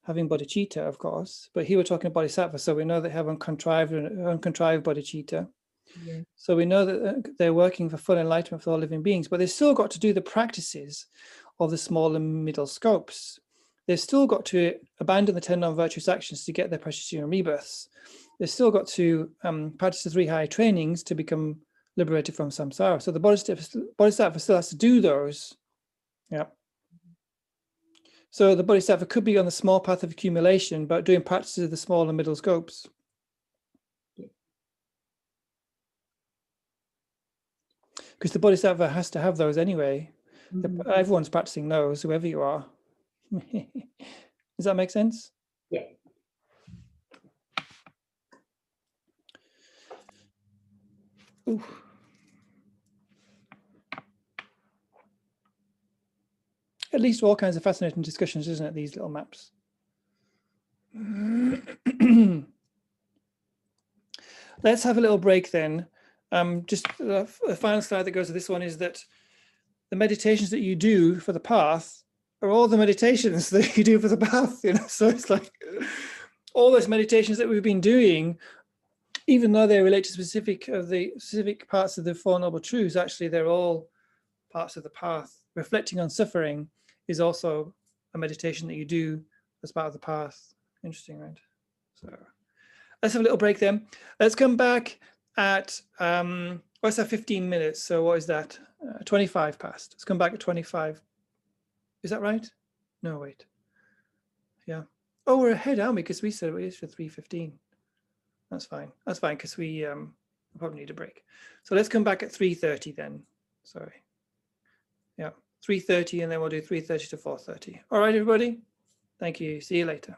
bodhicitta, of course. But here we're talking about bodhisattva, so we know they have uncontrived bodhicitta. Yeah. So we know that they're working for full enlightenment for all living beings, but they've still got to do the practices of the small and middle scopes. They've still got to abandon the 10 non-virtuous actions to get their precious human rebirths. They've still got to practice the 3 higher trainings to become liberated from samsara. So the bodhisattva still has to do those. Yeah. So the bodhisattva could be on the small path of accumulation, but doing practices of the small and middle scopes. Because the bodhisattva has to have those anyway. Everyone's practicing those, whoever you are. Does that make sense?
Yeah.
Ooh. At least all kinds of fascinating discussions, isn't it, these little maps? Let's have a little break then. Just the final slide that goes to this one is that the meditations that you do for the path are all the meditations that you do for the path, so it's like all those meditations that we've been doing, even though they relate to specific parts of the Four Noble Truths, actually they're all parts of the path. Reflecting on suffering is also a meditation that you do as part of the path. Interesting, right? So let's have a little break then. Let's come back at, what's that, 15 minutes? So what is that? 25 past. Let's come back at 25. Is that right? No, wait. Yeah. Oh, we're ahead, aren't we? Because we said it is for 3:15. That's fine. That's fine because we probably need a break. So let's come back at 3:30 then. Sorry. Yeah, 3:30, and then we'll do 3:30 to 4:30. All right, everybody. Thank you. See you later.